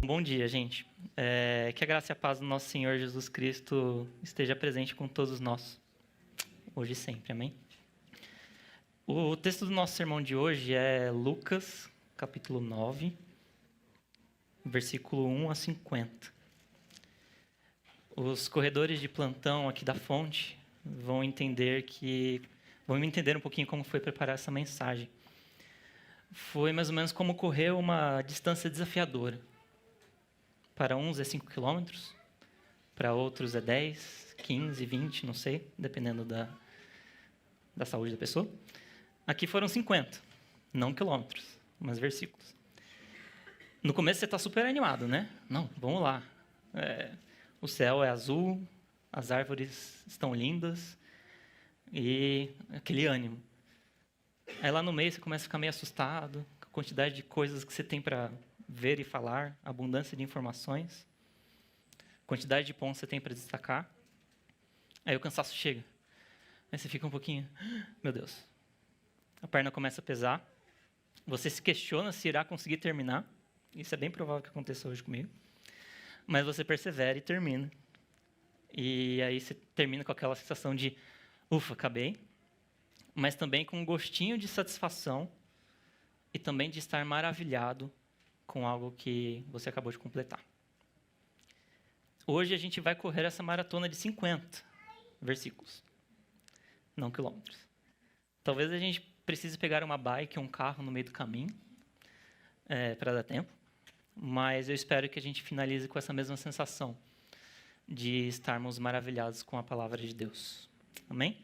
Bom dia, gente. Que a graça e a paz do nosso Senhor Jesus Cristo esteja presente com todos nós, hoje e sempre. Amém? O texto do nosso sermão de hoje é Lucas, capítulo 9, versículo 1 a 50. Os corredores de plantão aqui da fonte vão me entender um pouquinho como foi preparar essa mensagem. Foi mais ou menos como correr uma distância desafiadora. Para uns é 5 quilômetros, para outros é 10, 15, 20, não sei, dependendo da saúde da pessoa. Aqui foram 50, não quilômetros, mas versículos. No começo você está super animado, né? Não, vamos lá. O céu é azul, as árvores estão lindas e aquele ânimo. Aí lá no meio você começa a ficar meio assustado com a quantidade de coisas que você tem para ver e falar, abundância de informações, quantidade de pontos que você tem para destacar. Aí o cansaço chega. Aí você fica um pouquinho, meu Deus. A perna começa a pesar. Você se questiona se irá conseguir terminar. Isso é bem provável que aconteça hoje comigo. Mas você persevera e termina. E aí você termina com aquela sensação de, ufa, acabei. Mas também com um gostinho de satisfação e também de estar maravilhado com algo que você acabou de completar. Hoje a gente vai correr essa maratona de 50 versículos, não quilômetros. Talvez a gente precise pegar uma bike ou um carro no meio do caminho para dar tempo, mas eu espero que a gente finalize com essa mesma sensação de estarmos maravilhados com a palavra de Deus. Amém?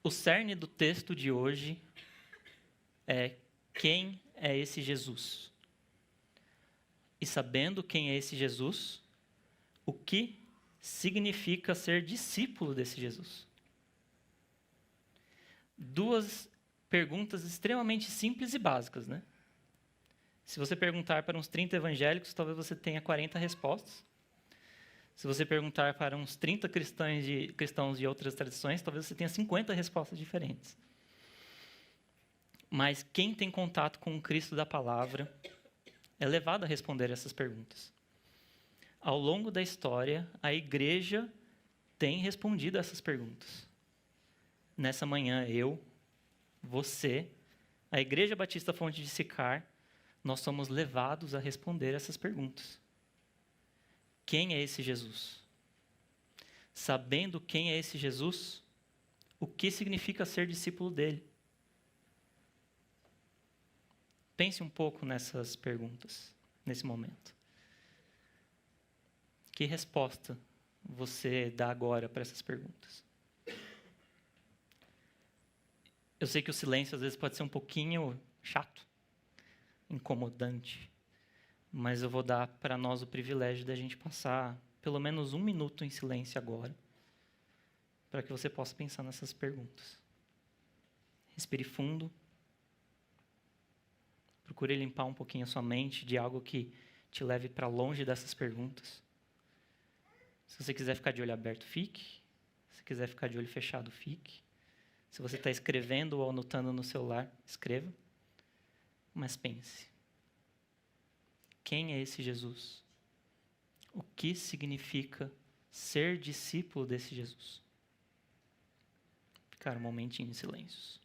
O cerne do texto de hoje é: quem é esse Jesus? E sabendo quem é esse Jesus, o que significa ser discípulo desse Jesus? Duas perguntas extremamente simples e básicas, né? Se você perguntar para uns 30 evangélicos, talvez você tenha 40 respostas. Se você perguntar para uns 30 cristãos de outras tradições, talvez você tenha 50 respostas diferentes. Mas quem tem contato com o Cristo da palavra é levado a responder essas perguntas. Ao longo da história, a igreja tem respondido a essas perguntas. Nessa manhã, você, a Igreja Batista Fonte de Sicar, nós somos levados a responder essas perguntas. Quem é esse Jesus? Sabendo quem é esse Jesus, o que significa ser discípulo dele? Pense um pouco nessas perguntas, nesse momento. Que resposta você dá agora para essas perguntas? Eu sei que o silêncio às vezes pode ser um pouquinho chato, incomodante, mas eu vou dar para nós o privilégio da gente passar pelo menos 1 minuto em silêncio agora, para que você possa pensar nessas perguntas. Respire fundo. Procure limpar um pouquinho a sua mente de algo que te leve para longe dessas perguntas. Se você quiser ficar de olho aberto, fique. Se quiser ficar de olho fechado, fique. Se você está escrevendo ou anotando no celular, escreva. Mas pense. Quem é esse Jesus? O que significa ser discípulo desse Jesus? Ficar um momentinho em silêncio.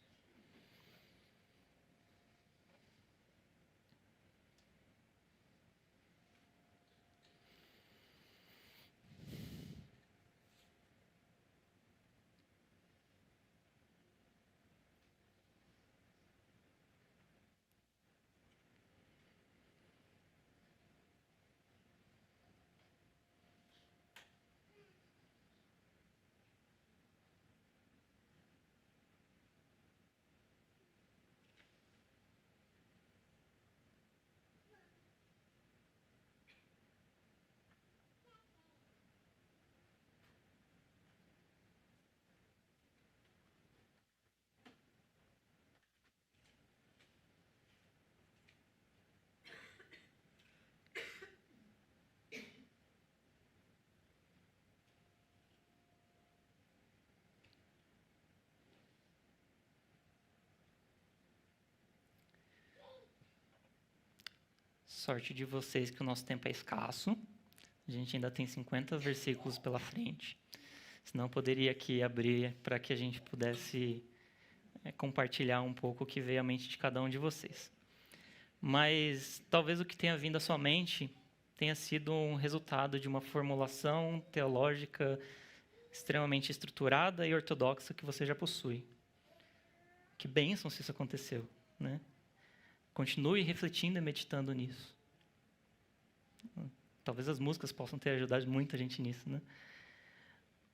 sorte de vocês que o nosso tempo é escasso. A gente ainda tem 50 versículos pela frente. Senão eu poderia aqui abrir para que a gente pudesse compartilhar um pouco o que veio à mente de cada um de vocês. Mas talvez o que tenha vindo à sua mente tenha sido um resultado de uma formulação teológica extremamente estruturada e ortodoxa que você já possui. Que bênção se isso aconteceu, né? Continue refletindo e meditando nisso. Talvez as músicas possam ter ajudado muita gente nisso, né?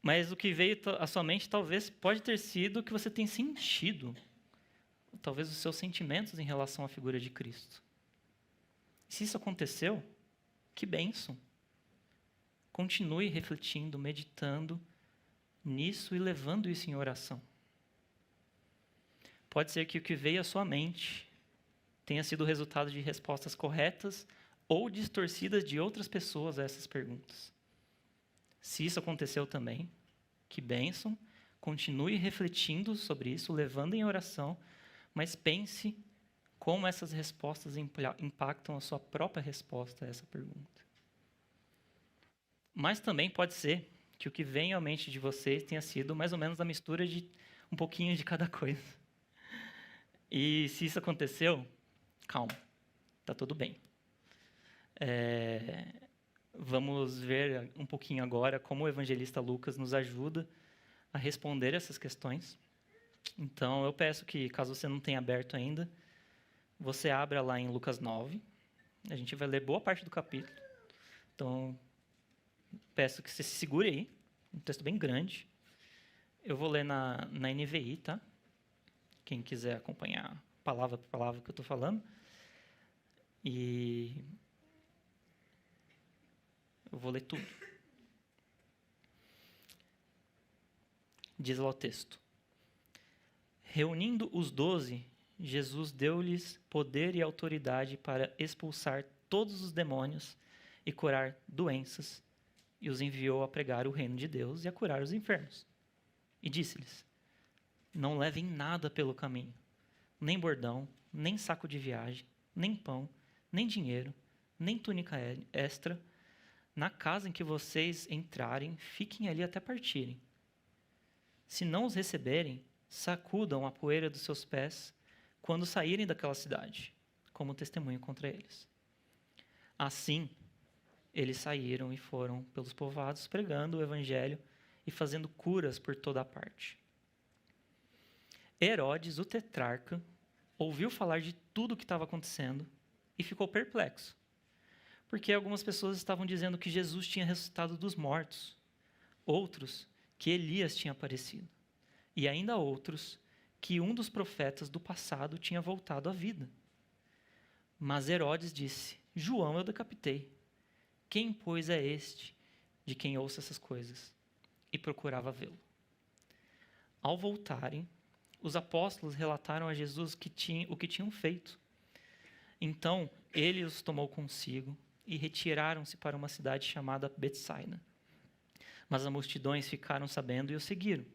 Mas o que veio à sua mente talvez pode ter sido o que você tem sentido. Talvez os seus sentimentos em relação à figura de Cristo. Se isso aconteceu, que bênção. Continue refletindo, meditando nisso e levando isso em oração. Pode ser que o que veio à sua mente tenha sido o resultado de respostas corretas ou distorcidas de outras pessoas a essas perguntas. Se isso aconteceu também, que bênção. Continue refletindo sobre isso, levando em oração, mas pense como essas respostas impactam a sua própria resposta a essa pergunta. Mas também pode ser que o que vem à mente de vocês tenha sido mais ou menos a mistura de um pouquinho de cada coisa. E se isso aconteceu, calma, está tudo bem. Vamos ver um pouquinho agora como o evangelista Lucas nos ajuda a responder essas questões. Então, eu peço que, caso você não tenha aberto ainda, você abra lá em Lucas 9. A gente vai ler boa parte do capítulo. Então, peço que você se segure aí. Um texto bem grande. Eu vou ler na NVI, tá? Quem quiser acompanhar palavra por palavra que eu estou falando. E eu vou ler tudo. Diz lá o texto. Reunindo os 12, Jesus deu-lhes poder e autoridade para expulsar todos os demônios e curar doenças, e os enviou a pregar o reino de Deus e a curar os enfermos. E disse-lhes, não levem nada pelo caminho, nem bordão, nem saco de viagem, nem pão, nem dinheiro, nem túnica extra. Na casa em que vocês entrarem, fiquem ali até partirem. Se não os receberem, sacudam a poeira dos seus pés quando saírem daquela cidade, como testemunho contra eles. Assim, eles saíram e foram pelos povoados pregando o evangelho e fazendo curas por toda a parte. Herodes, o tetrarca, ouviu falar de tudo o que estava acontecendo e ficou perplexo, porque algumas pessoas estavam dizendo que Jesus tinha ressuscitado dos mortos, outros que Elias tinha aparecido, e ainda outros que um dos profetas do passado tinha voltado à vida. Mas Herodes disse, João eu decapitei. Quem, pois, é este de quem ouço essas coisas? E procurava vê-lo. Ao voltarem, os apóstolos relataram a Jesus o que tinham feito. Então, ele os tomou consigo e retiraram-se para uma cidade chamada Betsaida. Mas as multidões ficaram sabendo e o seguiram.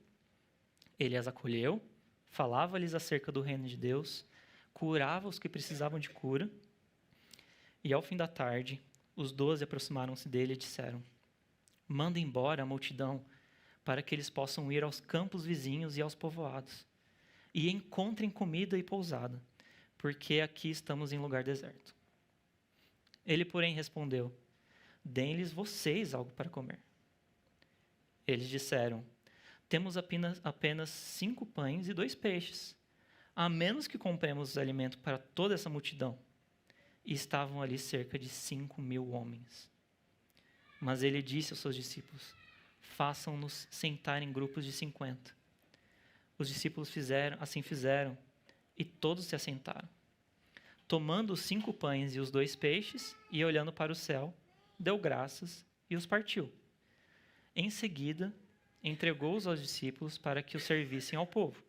Ele as acolheu, falava-lhes acerca do reino de Deus, curava os que precisavam de cura. E ao fim da tarde, os 12 aproximaram-se dele e disseram, manda embora a multidão para que eles possam ir aos campos vizinhos e aos povoados e encontrem comida e pousada, porque aqui estamos em lugar deserto. Ele, porém, respondeu, deem-lhes vocês algo para comer. Eles disseram, temos apenas 5 pães e 2 peixes, a menos que compremos alimento para toda essa multidão. E estavam ali cerca de 5.000 homens. Mas ele disse aos seus discípulos, façam-nos sentar em grupos de 50. Os discípulos assim fizeram, e todos se assentaram. Tomando os 5 pães e os 2 peixes, e olhando para o céu, deu graças e os partiu. Em seguida, entregou-os aos discípulos para que os servissem ao povo.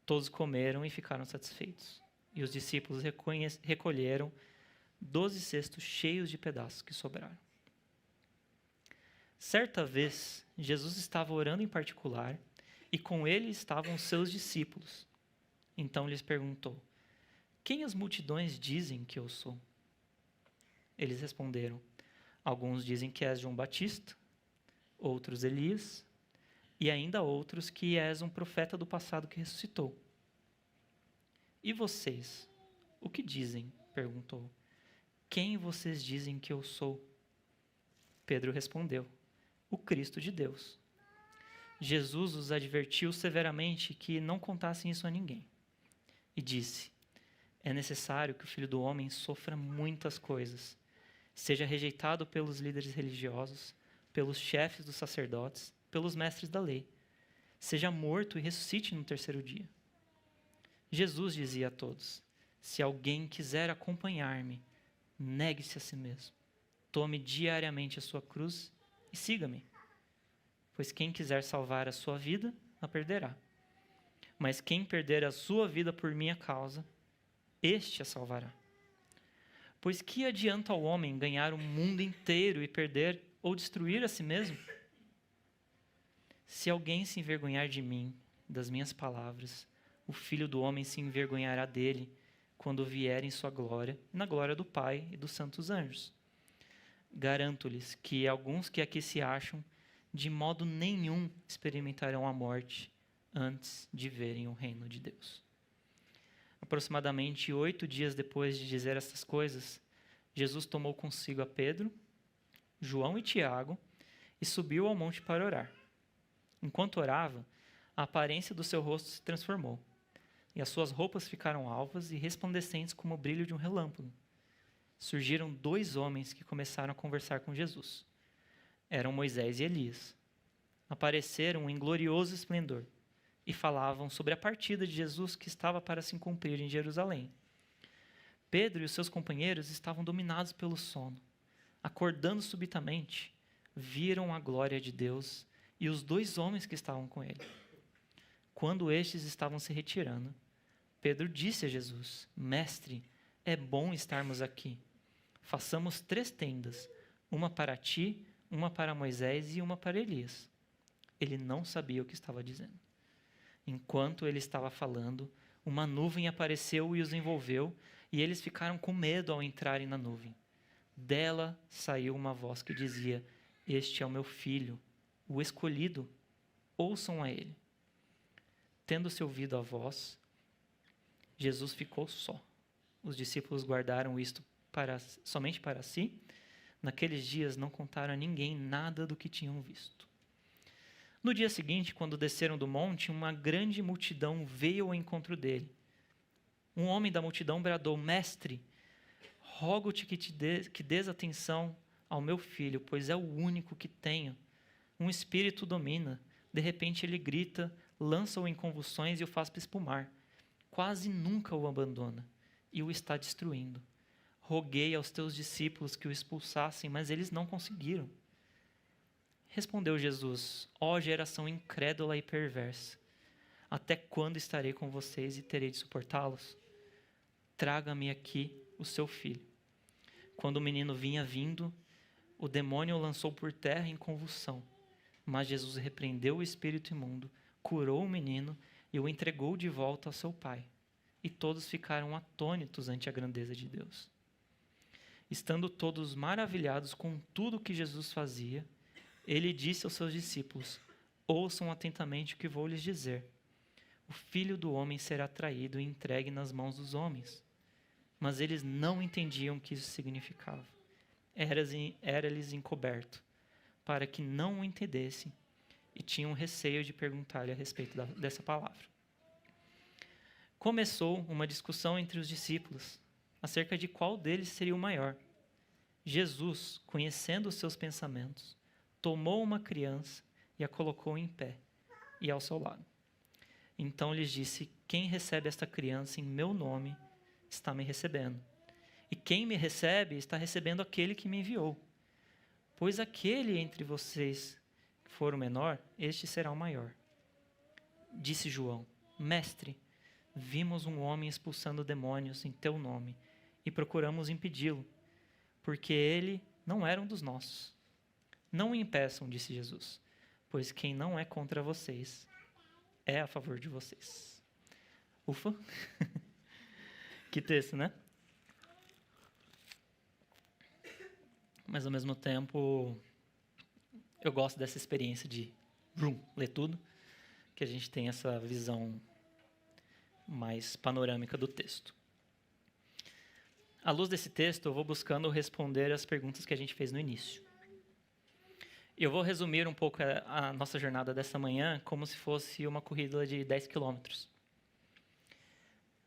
Todos comeram e ficaram satisfeitos. E os discípulos recolheram 12 cestos cheios de pedaços que sobraram. Certa vez, Jesus estava orando em particular, e com ele estavam os seus discípulos. Então lhes perguntou, quem as multidões dizem que eu sou? Eles responderam: alguns dizem que és João Batista, outros Elias, e ainda outros que és um profeta do passado que ressuscitou. E vocês, o que dizem? Perguntou. Quem vocês dizem que eu sou? Pedro respondeu: o Cristo de Deus. Jesus os advertiu severamente que não contassem isso a ninguém. E disse: é necessário que o Filho do Homem sofra muitas coisas, seja rejeitado pelos líderes religiosos, pelos chefes dos sacerdotes, pelos mestres da lei, seja morto e ressuscite no terceiro dia. Jesus dizia a todos: se alguém quiser acompanhar-me, negue-se a si mesmo, tome diariamente a sua cruz e siga-me. Pois quem quiser salvar a sua vida, a perderá. Mas quem perder a sua vida por minha causa, este a salvará. Pois que adianta ao homem ganhar o mundo inteiro e perder ou destruir a si mesmo? Se alguém se envergonhar de mim, das minhas palavras, o Filho do Homem se envergonhará dele, quando vier em sua glória, na glória do Pai e dos santos anjos. Garanto-lhes que alguns que aqui se acham, de modo nenhum experimentarão a morte antes de verem o reino de Deus. Aproximadamente 8 dias depois de dizer essas coisas, Jesus tomou consigo a Pedro, João e Tiago e subiu ao monte para orar. Enquanto orava, a aparência do seu rosto se transformou, e as suas roupas ficaram alvas e resplandecentes como o brilho de um relâmpago. Surgiram 2 homens que começaram a conversar com Jesus. Eram Moisés e Elias. Apareceram em glorioso esplendor e falavam sobre a partida de Jesus que estava para se cumprir em Jerusalém. Pedro e os seus companheiros estavam dominados pelo sono. Acordando subitamente, viram a glória de Deus e os 2 homens que estavam com ele. Quando estes estavam se retirando, Pedro disse a Jesus: Mestre, é bom estarmos aqui. Façamos 3 tendas, uma para ti, uma para Moisés e uma para Elias. Ele não sabia o que estava dizendo. Enquanto ele estava falando, uma nuvem apareceu e os envolveu, e eles ficaram com medo ao entrarem na nuvem. Dela saiu uma voz que dizia: Este é o meu filho, o escolhido, ouçam a ele. Tendo-se ouvido a voz, Jesus ficou só. Os discípulos guardaram isto somente para si. Naqueles dias não contaram a ninguém nada do que tinham visto. No dia seguinte, quando desceram do monte, uma grande multidão veio ao encontro dele. Um homem da multidão bradou: Mestre, rogo-te que dês atenção ao meu filho, pois é o único que tenho. Um espírito domina. De repente ele grita, lança-o em convulsões e o faz espumar. Quase nunca o abandona e o está destruindo. Roguei aos teus discípulos que o expulsassem, mas eles não conseguiram. Respondeu Jesus: ó geração incrédula e perversa, até quando estarei com vocês e terei de suportá-los? Traga-me aqui o seu filho. Quando o menino vinha vindo, o demônio o lançou por terra em convulsão. Mas Jesus repreendeu o espírito imundo, curou o menino e o entregou de volta ao seu pai. E todos ficaram atônitos ante a grandeza de Deus. Estando todos maravilhados com tudo o que Jesus fazia, ele disse aos seus discípulos: ouçam atentamente o que vou lhes dizer. O Filho do Homem será traído e entregue nas mãos dos homens. Mas eles não entendiam o que isso significava. Era-lhes encoberto, para que não o entendessem, e tinham receio de perguntar-lhe a respeito dessa palavra. Começou uma discussão entre os discípulos acerca de qual deles seria o maior. Jesus, conhecendo os seus pensamentos, tomou uma criança e a colocou em pé e ao seu lado. Então lhes disse: quem recebe esta criança em meu nome está me recebendo. E quem me recebe está recebendo aquele que me enviou. Pois aquele entre vocês que for o menor, este será o maior. Disse João: Mestre, vimos um homem expulsando demônios em teu nome e procuramos impedi-lo, porque ele não era um dos nossos. Não o impeçam, disse Jesus, pois quem não é contra vocês é a favor de vocês. Ufa! Que texto, né? mas ao mesmo tempo eu gosto dessa experiência de ler tudo, que a gente tem essa visão mais panorâmica do texto. À luz desse texto, eu vou buscando responder as perguntas que a gente fez no início. Eu vou resumir um pouco a nossa jornada dessa manhã como se fosse uma corrida de 10 quilômetros.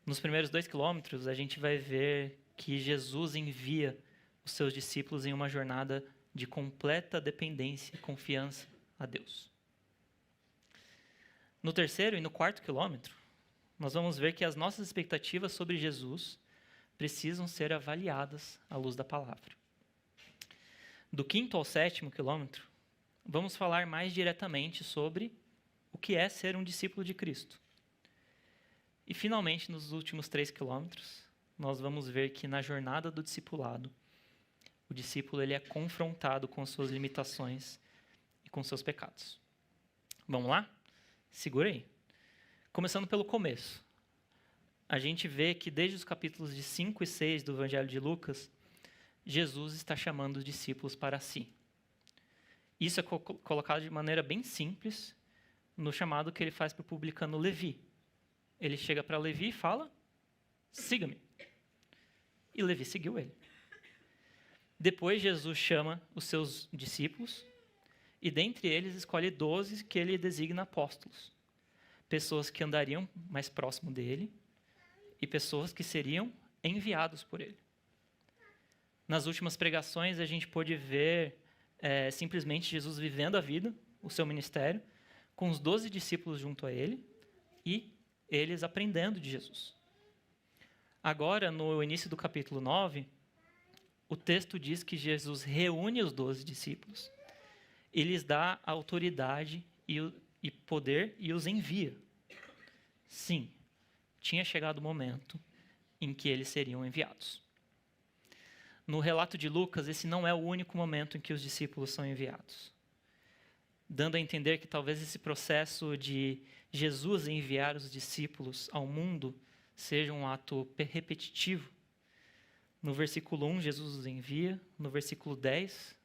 Nos primeiros 2 quilômetros, a gente vai ver que Jesus envia os seus discípulos em uma jornada de completa dependência e confiança a Deus. No terceiro e no 4º quilômetro, nós vamos ver que as nossas expectativas sobre Jesus precisam ser avaliadas à luz da palavra. Do 5º ao 7º quilômetro, vamos falar mais diretamente sobre o que é ser um discípulo de Cristo. E, finalmente, nos últimos 3 quilômetros, nós vamos ver que na jornada do discipulado, o discípulo ele é confrontado com suas limitações e com seus pecados. Vamos lá? Segura aí. Começando pelo começo. A gente vê que desde os capítulos de 5 e 6 do Evangelho de Lucas, Jesus está chamando os discípulos para si. Isso é colocado de maneira bem simples no chamado que ele faz para o publicano Levi. Ele chega para Levi e fala, siga-me. E Levi seguiu ele. Depois Jesus chama os seus discípulos e dentre eles escolhe 12 que ele designa apóstolos. Pessoas que andariam mais próximo dele e pessoas que seriam enviados por ele. Nas últimas pregações, a gente pôde ver simplesmente Jesus vivendo a vida, o seu ministério, com os 12 discípulos junto a ele e eles aprendendo de Jesus. Agora, no início do capítulo 9, o texto diz que Jesus reúne os 12 discípulos e lhes dá autoridade e poder e os envia. Sim, tinha chegado o momento em que eles seriam enviados. No relato de Lucas, esse não é o único momento em que os discípulos são enviados, dando a entender que talvez esse processo de Jesus enviar os discípulos ao mundo seja um ato repetitivo. No versículo 1, Jesus os envia. No versículo 10,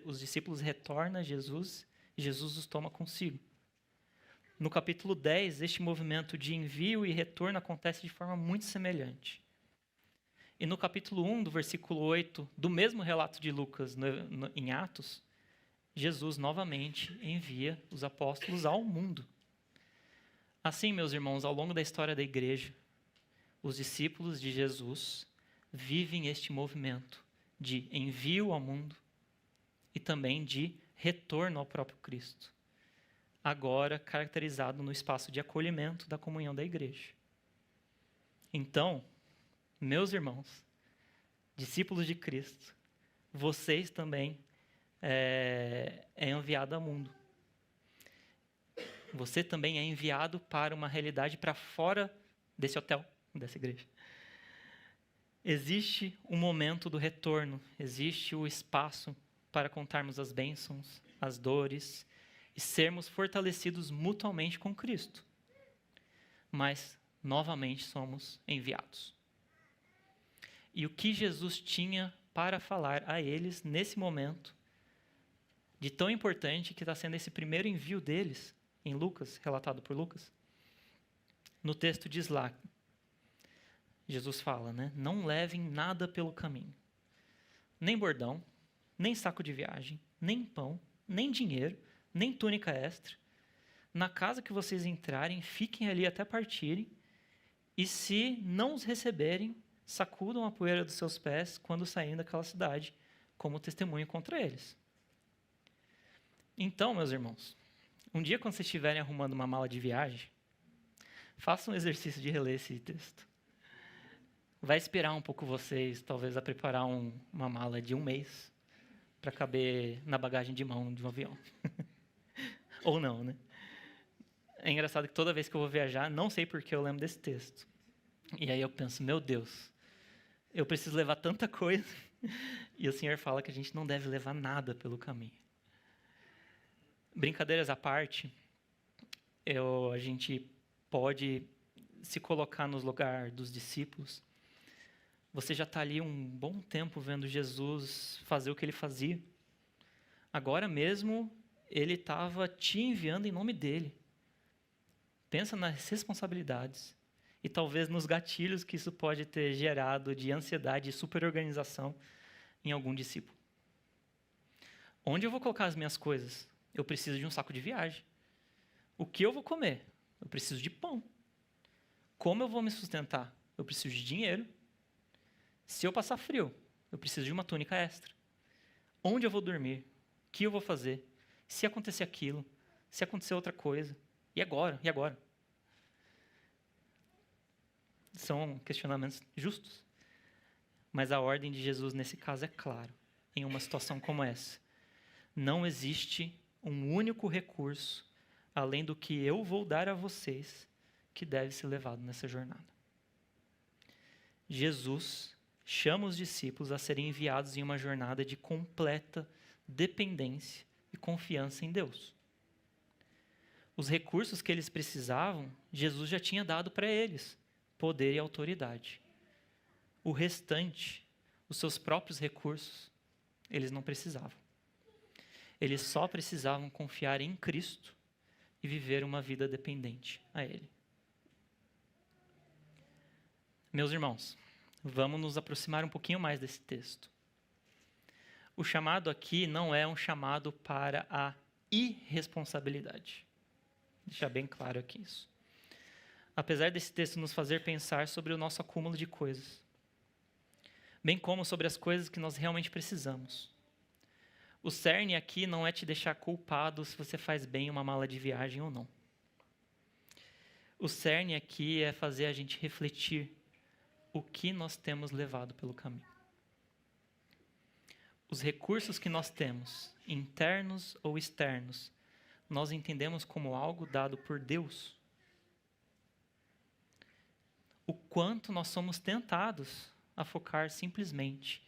os discípulos retornam a Jesus e Jesus os toma consigo. No capítulo 10, este movimento de envio e retorno acontece de forma muito semelhante. E no capítulo 1, do versículo 8, do mesmo relato de Lucas em Atos, Jesus novamente envia os apóstolos ao mundo. Assim, meus irmãos, ao longo da história da igreja, os discípulos de Jesus vivem este movimento de envio ao mundo e também de retorno ao próprio Cristo, agora caracterizado no espaço de acolhimento da comunhão da igreja. Então, meus irmãos, discípulos de Cristo, vocês também é enviado ao mundo. Você também é enviado para uma realidade para fora desse hotel, dessa igreja. Existe o momento do retorno, existe o espaço para contarmos as bênçãos, as dores e sermos fortalecidos mutuamente com Cristo. Mas, novamente, somos enviados. E o que Jesus tinha para falar a eles nesse momento, de tão importante que está sendo esse primeiro envio deles, em Lucas, relatado por Lucas? No texto diz lá, Jesus fala, não levem nada pelo caminho. Nem bordão, nem saco de viagem, nem pão, nem dinheiro, nem túnica extra. Na casa que vocês entrarem, fiquem ali até partirem, e se não os receberem, sacudam a poeira dos seus pés quando saírem daquela cidade, como testemunho contra eles. Então, meus irmãos, um dia quando vocês estiverem arrumando uma mala de viagem, façam um exercício de reler esse texto. Vai inspirar um pouco vocês, talvez, a preparar uma mala de 1 mês para caber na bagagem de mão de um avião. Ou não, né? É engraçado que toda vez que eu vou viajar, não sei por que eu lembro desse texto. E aí eu penso, meu Deus, eu preciso levar tanta coisa. E o Senhor fala que a gente não deve levar nada pelo caminho. Brincadeiras à parte, a gente pode se colocar no lugar dos discípulos, Você já está ali um bom tempo vendo Jesus fazer o que ele fazia. Agora mesmo, ele estava te enviando em nome dele. Pensa nas responsabilidades e talvez nos gatilhos que isso pode ter gerado de ansiedade e superorganização em algum discípulo. Onde eu vou colocar as minhas coisas? Eu preciso de um saco de viagem. O que eu vou comer? Eu preciso de pão. Como eu vou me sustentar? Eu preciso de dinheiro. Se eu passar frio, eu preciso de uma túnica extra. Onde eu vou dormir? O que eu vou fazer? Se acontecer aquilo? Se acontecer outra coisa? E agora? E agora? São questionamentos justos. Mas a ordem de Jesus nesse caso é clara. Em uma situação como essa, não existe um único recurso além do que eu vou dar a vocês que deve ser levado nessa jornada. Jesus chama os discípulos a serem enviados em uma jornada de completa dependência e confiança em Deus. Os recursos que eles precisavam, Jesus já tinha dado para eles, poder e autoridade. O restante, os seus próprios recursos, eles não precisavam. Eles só precisavam confiar em Cristo e viver uma vida dependente a Ele. Meus irmãos, vamos nos aproximar um pouquinho mais desse texto. O chamado aqui não é um chamado para a irresponsabilidade. Deixar bem claro aqui isso. Apesar desse texto nos fazer pensar sobre o nosso acúmulo de coisas, bem como sobre as coisas que nós realmente precisamos. O cerne aqui não é te deixar culpado se você faz bem uma mala de viagem ou não. O cerne aqui é fazer a gente refletir o que nós temos levado pelo caminho. Os recursos que nós temos, internos ou externos, nós entendemos como algo dado por Deus. O quanto nós somos tentados a focar simplesmente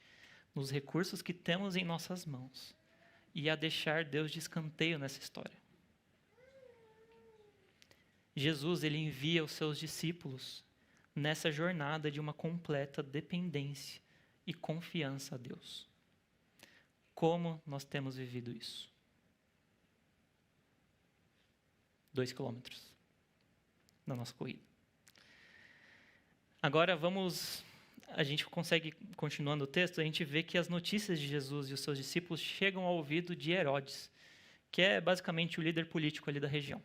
nos recursos que temos em nossas mãos e a deixar Deus de escanteio nessa história. Jesus, ele envia os seus discípulos nessa jornada de uma completa dependência e confiança a Deus. Como nós temos vivido isso? 2 quilômetros na nossa corrida. Agora a gente consegue, continuando o texto, a gente vê que as notícias de Jesus e os seus discípulos chegam ao ouvido de Herodes, que é basicamente o líder político ali da região.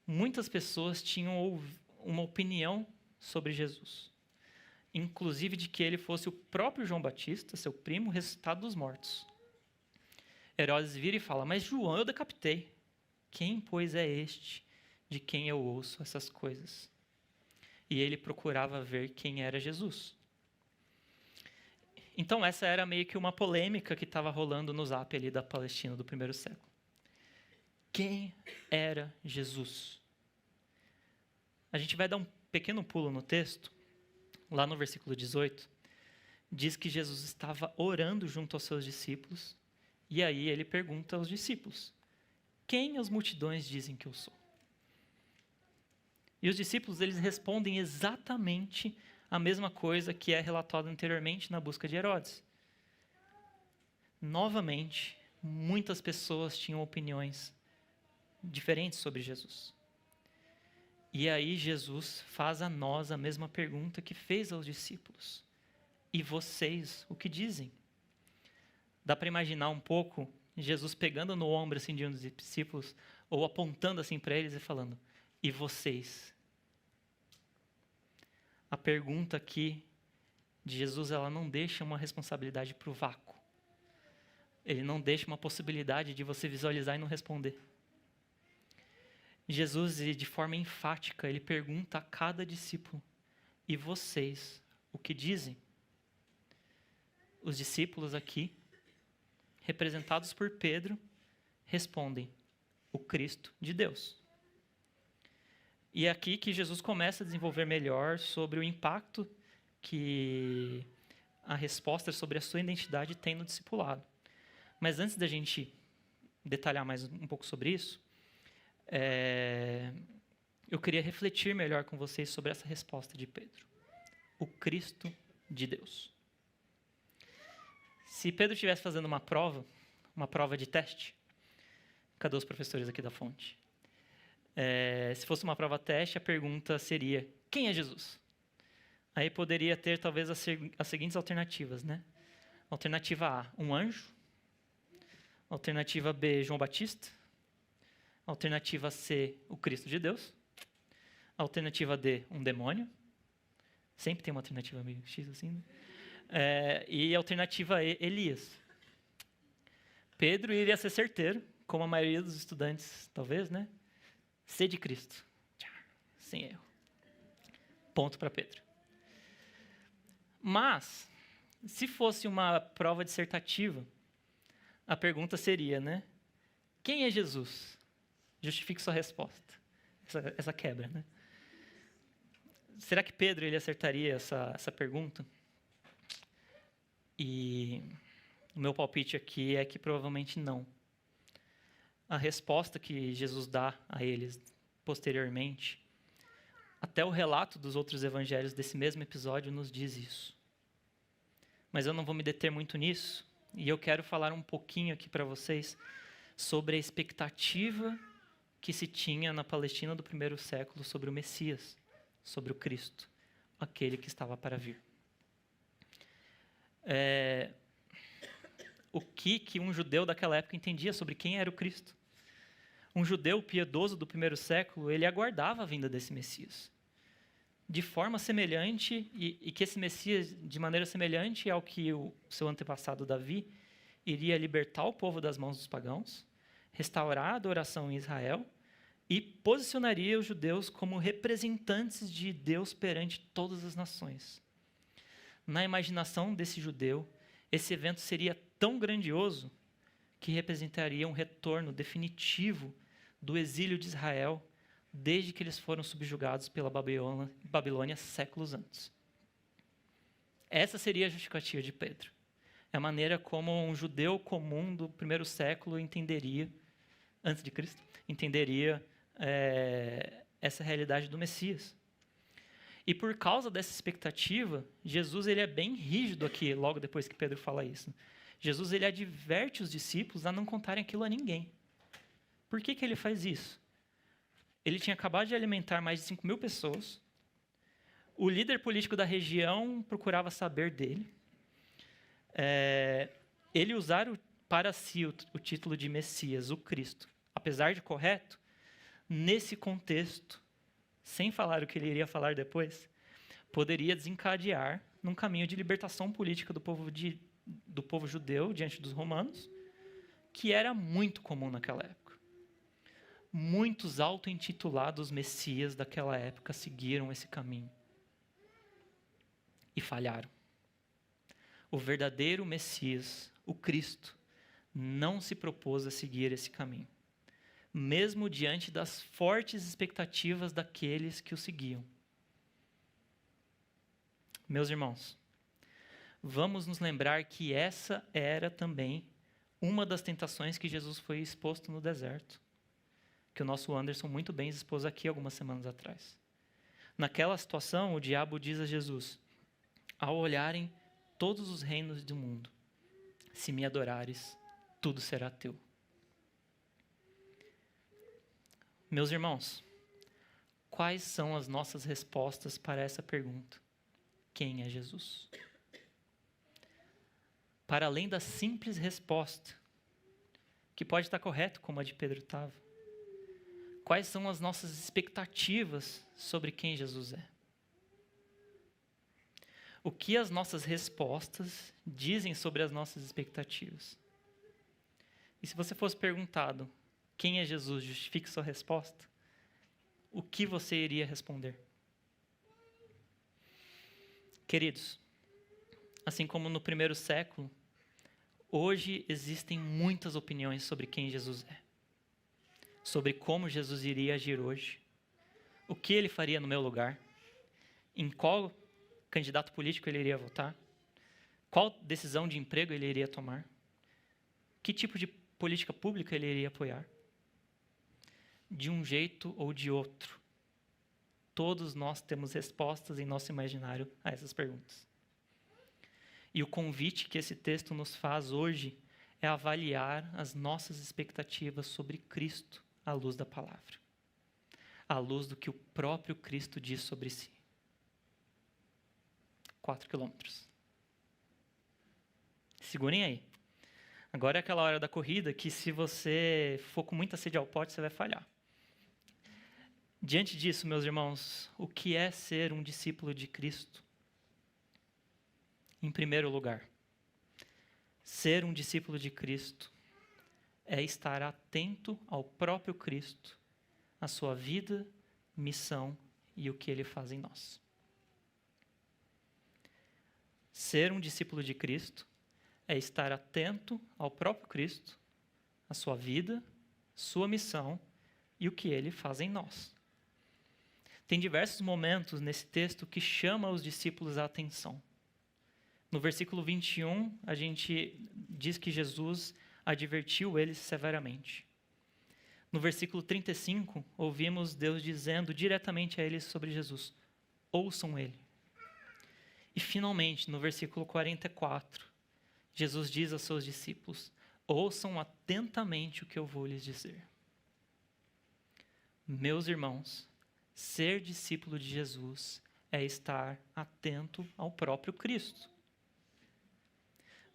Muitas pessoas tinham uma opinião sobre Jesus, inclusive de que ele fosse o próprio João Batista, seu primo, ressuscitado dos mortos. Herodes vira e fala: mas João eu decapitei. Quem, pois, é este de quem eu ouço essas coisas? E ele procurava ver quem era Jesus. Então essa era meio que uma polêmica que estava rolando no Zap ali da Palestina do primeiro século. Quem era Jesus? A gente vai dar um pequeno pulo no texto, lá no versículo 18, diz que Jesus estava orando junto aos seus discípulos, e aí ele pergunta aos discípulos: quem as multidões dizem que eu sou? E os discípulos, eles respondem exatamente a mesma coisa que é relatada anteriormente na busca de Herodes. Novamente, muitas pessoas tinham opiniões diferentes sobre Jesus. E aí Jesus faz a nós a mesma pergunta que fez aos discípulos. E vocês, o que dizem? Dá para imaginar um pouco Jesus pegando no ombro assim, de um dos discípulos, ou apontando assim para eles e falando: e vocês? A pergunta aqui de Jesus, ela não deixa uma responsabilidade para o vácuo. Ele não deixa uma possibilidade de você visualizar e não responder. Jesus, de forma enfática, ele pergunta a cada discípulo: e vocês, o que dizem? Os discípulos aqui, representados por Pedro, respondem: o Cristo de Deus. E é aqui que Jesus começa a desenvolver melhor sobre o impacto que a resposta sobre a sua identidade tem no discipulado. Mas antes da gente detalhar mais um pouco sobre isso, eu queria refletir melhor com vocês sobre essa resposta de Pedro. O Cristo de Deus. Se Pedro estivesse fazendo uma prova de teste, cadê os professores aqui da fonte? Se fosse uma prova-teste, a pergunta seria: quem é Jesus? Aí poderia ter talvez as seguintes alternativas, né? Alternativa A, um anjo. Alternativa B, João Batista. Alternativa C, o Cristo de Deus. Alternativa D, um demônio. Sempre tem uma alternativa meio X assim, né? E alternativa E, Elias. Pedro iria ser certeiro, como a maioria dos estudantes, talvez, né? C de Cristo. Sem erro. Ponto para Pedro. Mas, se fosse uma prova dissertativa, a pergunta seria, né? Quem é Jesus? Justifique sua resposta. Essa quebra, né? Será que Pedro ele acertaria essa pergunta? E o meu palpite aqui é que provavelmente não. A resposta que Jesus dá a eles posteriormente, até o relato dos outros evangelhos desse mesmo episódio nos diz isso. Mas eu não vou me deter muito nisso, e eu quero falar um pouquinho aqui para vocês sobre a expectativa que se tinha na Palestina do primeiro século sobre o Messias, sobre o Cristo, aquele que estava para vir. O que um judeu daquela época entendia sobre quem era o Cristo? Um judeu piedoso do primeiro século, ele aguardava a vinda desse Messias. De forma semelhante, e que esse Messias, de maneira semelhante ao que o seu antepassado Davi, iria libertar o povo das mãos dos pagãos, restaurar a adoração em Israel e posicionaria os judeus como representantes de Deus perante todas as nações. Na imaginação desse judeu, esse evento seria tão grandioso que representaria um retorno definitivo do exílio de Israel desde que eles foram subjugados pela Babilônia séculos antes. Essa seria a justificativa de Pedro. É a maneira como um judeu comum do primeiro século entenderia, antes de Cristo, entenderia essa realidade do Messias. E por causa dessa expectativa, Jesus ele é bem rígido aqui, logo depois que Pedro fala isso. Jesus ele adverte os discípulos a não contarem aquilo a ninguém. Por que ele faz isso? Ele tinha acabado de alimentar mais de 5.000 pessoas. O líder político da região procurava saber dele. Ele usar para si o título de Messias, o Cristo, apesar de correto, nesse contexto, sem falar o que ele iria falar depois, poderia desencadear num caminho de libertação política do povo judeu diante dos romanos, que era muito comum naquela época. Muitos auto-intitulados messias daquela época seguiram esse caminho e falharam. O verdadeiro Messias, o Cristo, não se propôs a seguir esse caminho, mesmo diante das fortes expectativas daqueles que o seguiam. Meus irmãos, vamos nos lembrar que essa era também uma das tentações que Jesus foi exposto no deserto, que o nosso Anderson muito bem expôs aqui algumas semanas atrás. Naquela situação, o diabo diz a Jesus: ao olharem todos os reinos do mundo, se me adorares, tudo será teu. Meus irmãos, quais são as nossas respostas para essa pergunta? Quem é Jesus? Para além da simples resposta, que pode estar correta, como a de Pedro estava, quais são as nossas expectativas sobre quem Jesus é? O que as nossas respostas dizem sobre as nossas expectativas? E se você fosse perguntado, quem é Jesus? Justifique sua resposta. O que você iria responder? Queridos, assim como no primeiro século, hoje existem muitas opiniões sobre quem Jesus é. Sobre como Jesus iria agir hoje. O que ele faria no meu lugar. Em qual candidato político ele iria votar. Qual decisão de emprego ele iria tomar. Que tipo de política pública ele iria apoiar. De um jeito ou de outro, todos nós temos respostas em nosso imaginário a essas perguntas. E o convite que esse texto nos faz hoje é avaliar as nossas expectativas sobre Cristo à luz da palavra, à luz do que o próprio Cristo diz sobre si. 4 quilômetros. Segurem aí. Agora é aquela hora da corrida que, se você for com muita sede ao pote, você vai falhar. Diante disso, meus irmãos, o que é ser um discípulo de Cristo? Em primeiro lugar, ser um discípulo de Cristo é estar atento ao próprio Cristo, à sua vida, missão e o que ele faz em nós. Ser um discípulo de Cristo é estar atento ao próprio Cristo, à sua vida, sua missão e o que ele faz em nós. Tem diversos momentos nesse texto que chama os discípulos a atenção. No versículo 21, a gente diz que Jesus advertiu eles severamente. No versículo 35, ouvimos Deus dizendo diretamente a eles sobre Jesus: ouçam ele. E finalmente, no versículo 44, Jesus diz aos seus discípulos: ouçam atentamente o que eu vou lhes dizer. Meus irmãos, ser discípulo de Jesus é estar atento ao próprio Cristo.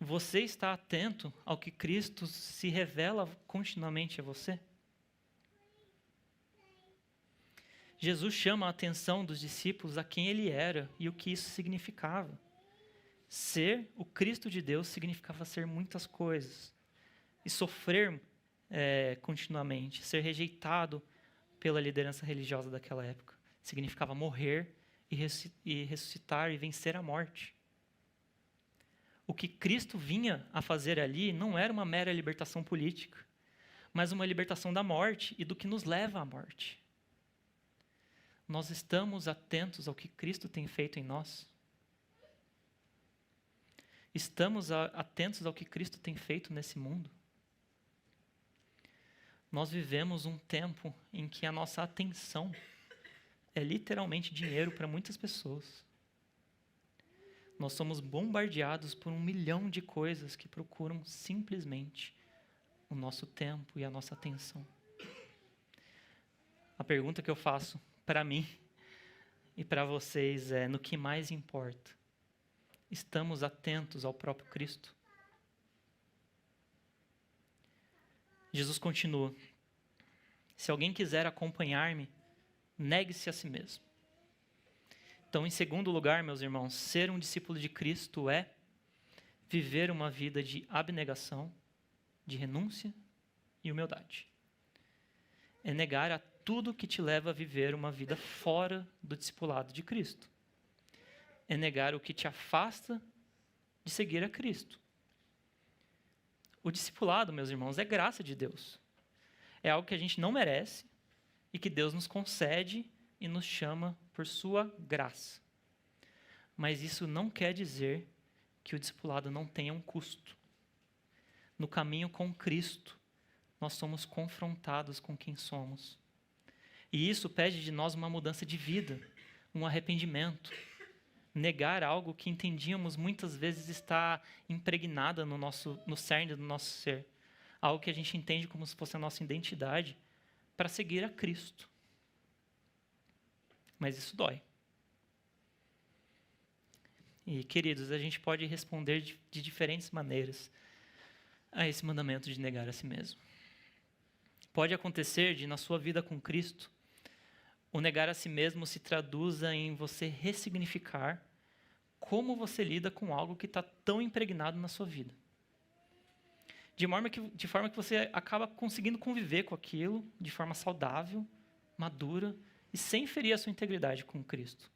Você está atento ao que Cristo se revela continuamente a você? Jesus chama a atenção dos discípulos a quem ele era e o que isso significava. Ser o Cristo de Deus significava ser muitas coisas. E sofrer continuamente, ser rejeitado pela liderança religiosa daquela época. Significava morrer e ressuscitar e vencer a morte. O que Cristo vinha a fazer ali não era uma mera libertação política, mas uma libertação da morte e do que nos leva à morte. Nós estamos atentos ao que Cristo tem feito em nós? Estamos atentos ao que Cristo tem feito nesse mundo? Nós vivemos um tempo em que a nossa atenção é literalmente dinheiro para muitas pessoas. Nós somos bombardeados por 1 milhão de coisas que procuram simplesmente o nosso tempo e a nossa atenção. A pergunta que eu faço para mim e para vocês é: no que mais importa? Estamos atentos ao próprio Cristo? Jesus continua: se alguém quiser acompanhar-me, negue-se a si mesmo. Então, em segundo lugar, meus irmãos, ser um discípulo de Cristo é viver uma vida de abnegação, de renúncia e humildade. É negar a tudo que te leva a viver uma vida fora do discipulado de Cristo. É negar o que te afasta de seguir a Cristo. O discipulado, meus irmãos, é graça de Deus. É algo que a gente não merece e que Deus nos concede e nos chama por sua graça. Mas isso não quer dizer que o discipulado não tenha um custo. No caminho com Cristo, nós somos confrontados com quem somos. E isso pede de nós uma mudança de vida, um arrependimento. Negar algo que entendíamos muitas vezes está impregnada no cerne do nosso ser. Algo que a gente entende como se fosse a nossa identidade, para seguir a Cristo. Mas isso dói. E, queridos, a gente pode responder de diferentes maneiras a esse mandamento de negar a si mesmo. Pode acontecer de, na sua vida com Cristo, o negar a si mesmo se traduza em você ressignificar como você lida com algo que está tão impregnado na sua vida. De forma que você acaba conseguindo conviver com aquilo de forma saudável, madura e sem ferir a sua integridade com Cristo.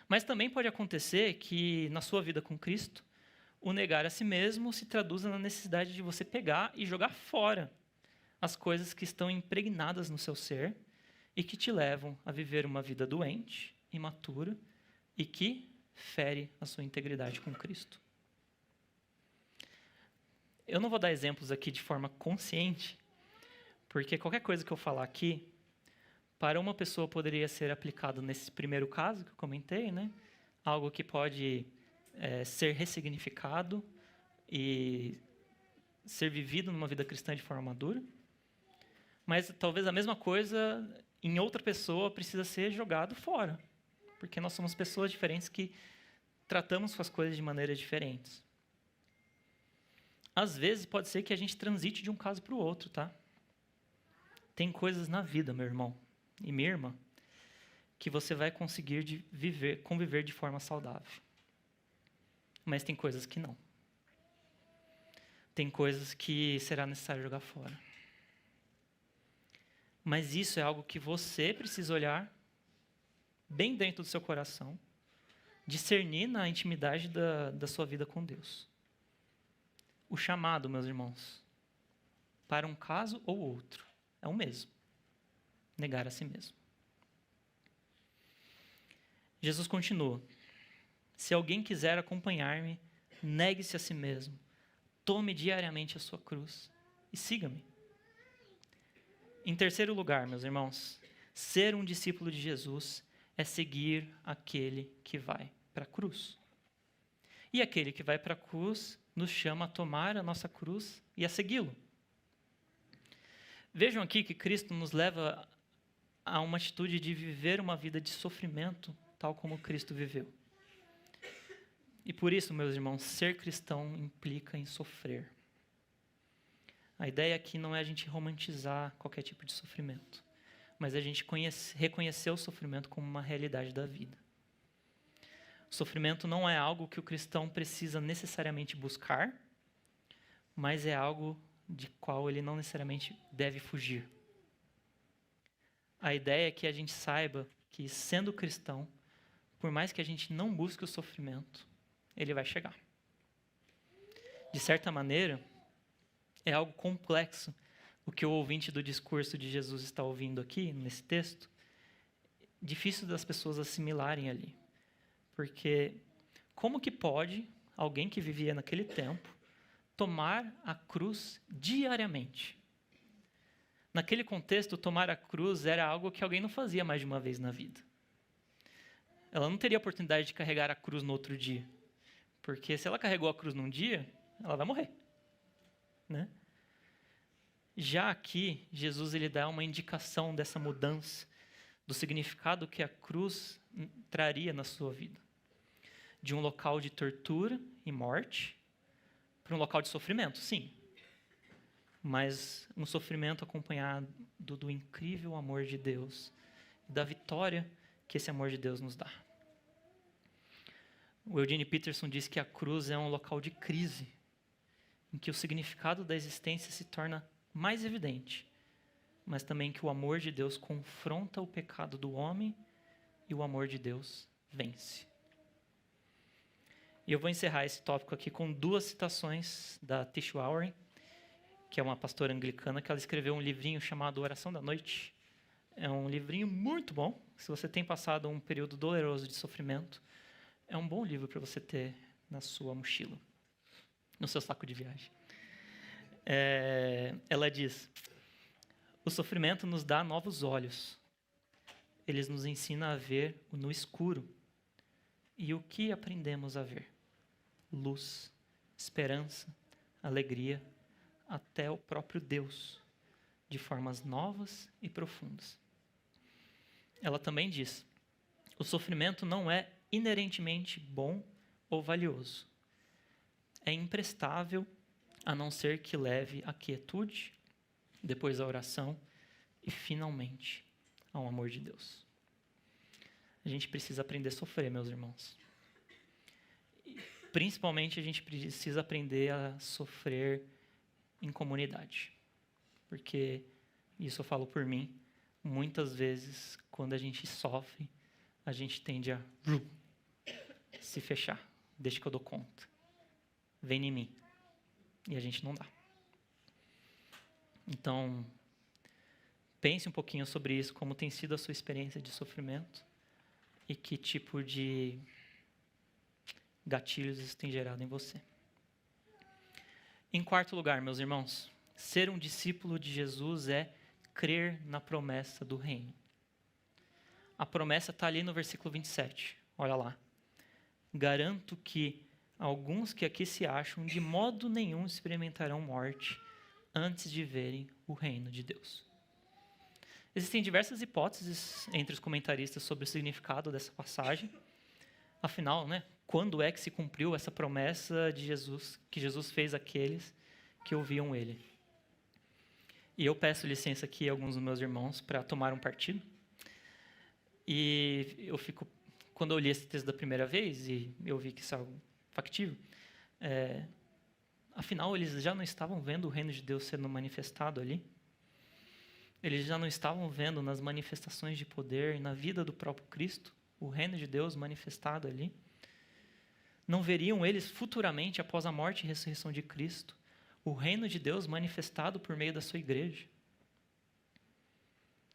Mas também pode acontecer que, na sua vida com Cristo, o negar a si mesmo se traduza na necessidade de você pegar e jogar fora as coisas que estão impregnadas no seu ser e que te levam a viver uma vida doente, imatura e que fere a sua integridade com Cristo. Eu não vou dar exemplos aqui de forma consciente, porque qualquer coisa que eu falar aqui, para uma pessoa poderia ser aplicado nesse primeiro caso que eu comentei, né? Algo que pode ser ressignificado e ser vivido numa vida cristã de forma madura. Mas talvez a mesma coisa em outra pessoa precisa ser jogado fora. Porque nós somos pessoas diferentes que tratamos com as coisas de maneiras diferentes. Às vezes pode ser que a gente transite de um caso para o outro, tá? Tem coisas na vida, meu irmão e minha irmã, que você vai conseguir conviver de forma saudável. Mas tem coisas que não. Tem coisas que será necessário jogar fora. Mas isso é algo que você precisa olhar bem dentro do seu coração, discernir na intimidade da sua vida com Deus. O chamado, meus irmãos, para um caso ou outro, é o mesmo. Negar a si mesmo. Jesus continua. Se alguém quiser acompanhar-me, negue-se a si mesmo. Tome diariamente a sua cruz e siga-me. Em terceiro lugar, meus irmãos, ser um discípulo de Jesus é seguir aquele que vai para a cruz. E aquele que vai para a cruz nos chama a tomar a nossa cruz e a segui-lo. Vejam aqui que Cristo nos leva a uma atitude de viver uma vida de sofrimento, tal como Cristo viveu. E por isso, meus irmãos, ser cristão implica em sofrer. A ideia aqui não é a gente romantizar qualquer tipo de sofrimento, mas a gente reconhecer o sofrimento como uma realidade da vida. O sofrimento não é algo que o cristão precisa necessariamente buscar, mas é algo de qual ele não necessariamente deve fugir. A ideia é que a gente saiba que, sendo cristão, por mais que a gente não busque o sofrimento, ele vai chegar. De certa maneira, é algo complexo o que o ouvinte do discurso de Jesus está ouvindo aqui, nesse texto. Difícil das pessoas assimilarem ali. Porque como que pode alguém que vivia naquele tempo tomar a cruz diariamente? Naquele contexto, tomar a cruz era algo que alguém não fazia mais de uma vez na vida. Ela não teria a oportunidade de carregar a cruz no outro dia. Porque se ela carregou a cruz num dia, ela vai morrer. Né? Já aqui, Jesus ele dá uma indicação dessa mudança, do significado que a cruz traria na sua vida. De um local de tortura e morte para um local de sofrimento, sim. Mas um sofrimento acompanhado do incrível amor de Deus e da vitória que esse amor de Deus nos dá. O Eugene Peterson diz que a cruz é um local de crise, em que o significado da existência se torna mais evidente, mas também que o amor de Deus confronta o pecado do homem e o amor de Deus vence. E eu vou encerrar esse tópico aqui com duas citações da Tish Warren, que é uma pastora anglicana, que ela escreveu um livrinho chamado Oração da Noite. É um livrinho muito bom. Se você tem passado um período doloroso de sofrimento, é um bom livro para você ter na sua mochila, no seu saco de viagem. Ela diz: o sofrimento nos dá novos olhos. Eles nos ensinam a ver no escuro. E o que aprendemos a ver? Luz, esperança, alegria, até o próprio Deus, de formas novas e profundas. Ela também diz: o sofrimento não é inerentemente bom ou valioso. É imprestável, a não ser que leve à quietude, depois à oração e, finalmente, ao amor de Deus. A gente precisa aprender a sofrer, meus irmãos. E, principalmente, a gente precisa aprender a sofrer em comunidade. Porque, isso eu falo por mim, muitas vezes, quando a gente sofre, a gente tende a se fechar. Deixa que eu dou conta. Vem em mim. E a gente não dá. Então, pense um pouquinho sobre isso, como tem sido a sua experiência de sofrimento e que tipo de gatilhos isso tem gerado em você. Em quarto lugar, meus irmãos, ser um discípulo de Jesus é crer na promessa do reino. A promessa está ali no versículo 27. Olha lá. Garanto que alguns que aqui se acham de modo nenhum experimentarão morte antes de verem o reino de Deus. Existem diversas hipóteses entre os comentaristas sobre o significado dessa passagem. Afinal, quando é que se cumpriu essa promessa de Jesus, que Jesus fez àqueles que ouviam ele? E eu peço licença aqui a alguns dos meus irmãos para tomar um partido. E quando eu li esse texto da primeira vez, e eu vi que isso é algo factível, afinal, eles já não estavam vendo o reino de Deus sendo manifestado ali? Eles já não estavam vendo nas manifestações de poder, na vida do próprio Cristo, o reino de Deus manifestado ali? Não veriam eles futuramente, após a morte e ressurreição de Cristo, o reino de Deus manifestado por meio da sua igreja?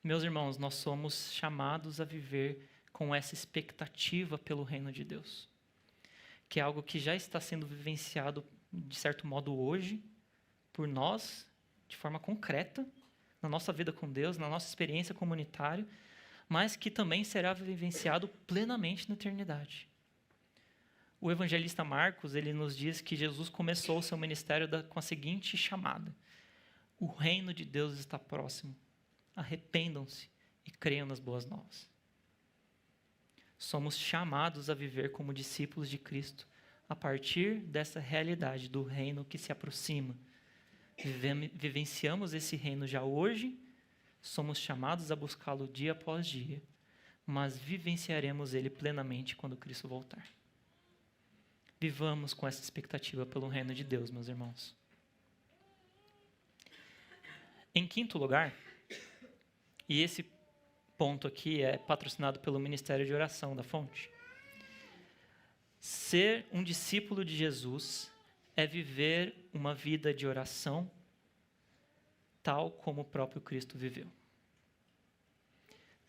Meus irmãos, nós somos chamados a viver com essa expectativa pelo reino de Deus, que é algo que já está sendo vivenciado, de certo modo, hoje, por nós, de forma concreta, na nossa vida com Deus, na nossa experiência comunitária, mas que também será vivenciado plenamente na eternidade. O evangelista Marcos, ele nos diz que Jesus começou o seu ministério com a seguinte chamada: o reino de Deus está próximo, arrependam-se e creiam nas boas novas. Somos chamados a viver como discípulos de Cristo, a partir dessa realidade do reino que se aproxima. Vivenciamos esse reino já hoje, somos chamados a buscá-lo dia após dia, mas vivenciaremos ele plenamente quando Cristo voltar. Vivamos com essa expectativa pelo reino de Deus, meus irmãos. Em quinto lugar, e esse ponto aqui é patrocinado pelo Ministério de Oração da Fonte, ser um discípulo de Jesus é viver uma vida de oração tal como o próprio Cristo viveu.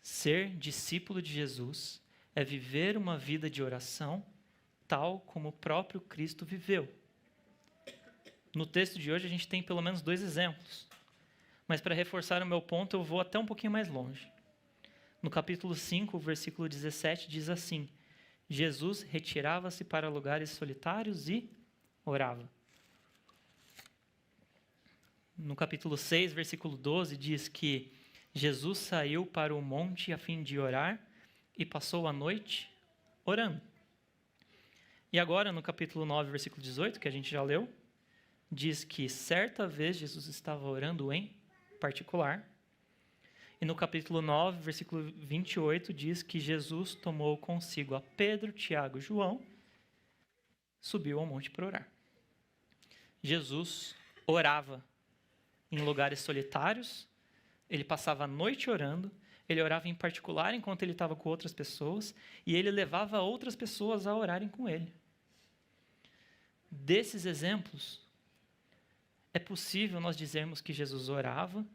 Ser discípulo de Jesus é viver uma vida de oração tal como o próprio Cristo viveu. No texto de hoje a gente tem pelo menos 2 exemplos, mas para reforçar o meu ponto eu vou até um pouquinho mais longe. No capítulo 5, versículo 17 diz assim: Jesus retirava-se para lugares solitários e orava. No capítulo 6, versículo 12, diz que Jesus saiu para o monte a fim de orar e passou a noite orando. E agora, no capítulo 9, versículo 18, que a gente já leu, diz que certa vez Jesus estava orando em particular. E no capítulo 9, versículo 28, diz que Jesus tomou consigo a Pedro, Tiago e João, subiu ao monte para orar. Jesus orava em lugares solitários, ele passava a noite orando, ele orava em particular enquanto ele estava com outras pessoas, e ele levava outras pessoas a orarem com ele. Desses exemplos, é possível nós dizermos que Jesus orava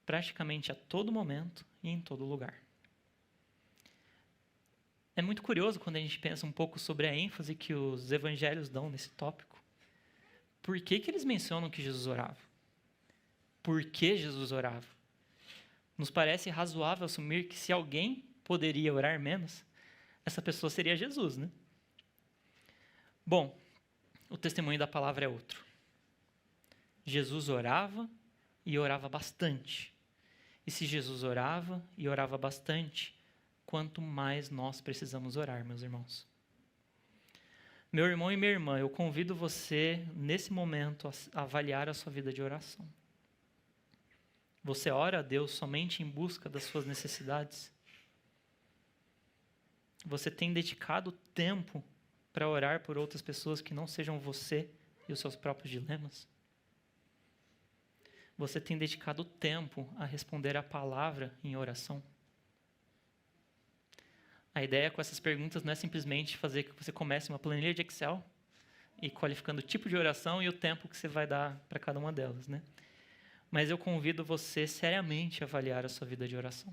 praticamente a todo momento e em todo lugar. É muito curioso quando a gente pensa um pouco sobre a ênfase que os evangelhos dão nesse tópico. Por que eles mencionam que Jesus orava? Por que Jesus orava? Nos parece razoável assumir que se alguém poderia orar menos, essa pessoa seria Jesus, né? Bom, o testemunho da palavra é outro. Jesus orava e orava bastante. E se Jesus orava e orava bastante, quanto mais nós precisamos orar, meus irmãos. Meu irmão e minha irmã, eu convido você, nesse momento, a avaliar a sua vida de oração. Você ora a Deus somente em busca das suas necessidades? Você tem dedicado tempo para orar por outras pessoas que não sejam você e os seus próprios dilemas? Você tem dedicado tempo a responder a palavra em oração? A ideia com essas perguntas não é simplesmente fazer que você comece uma planilha de Excel e qualificando o tipo de oração e o tempo que você vai dar para cada uma delas, né? Mas eu convido você seriamente a avaliar a sua vida de oração.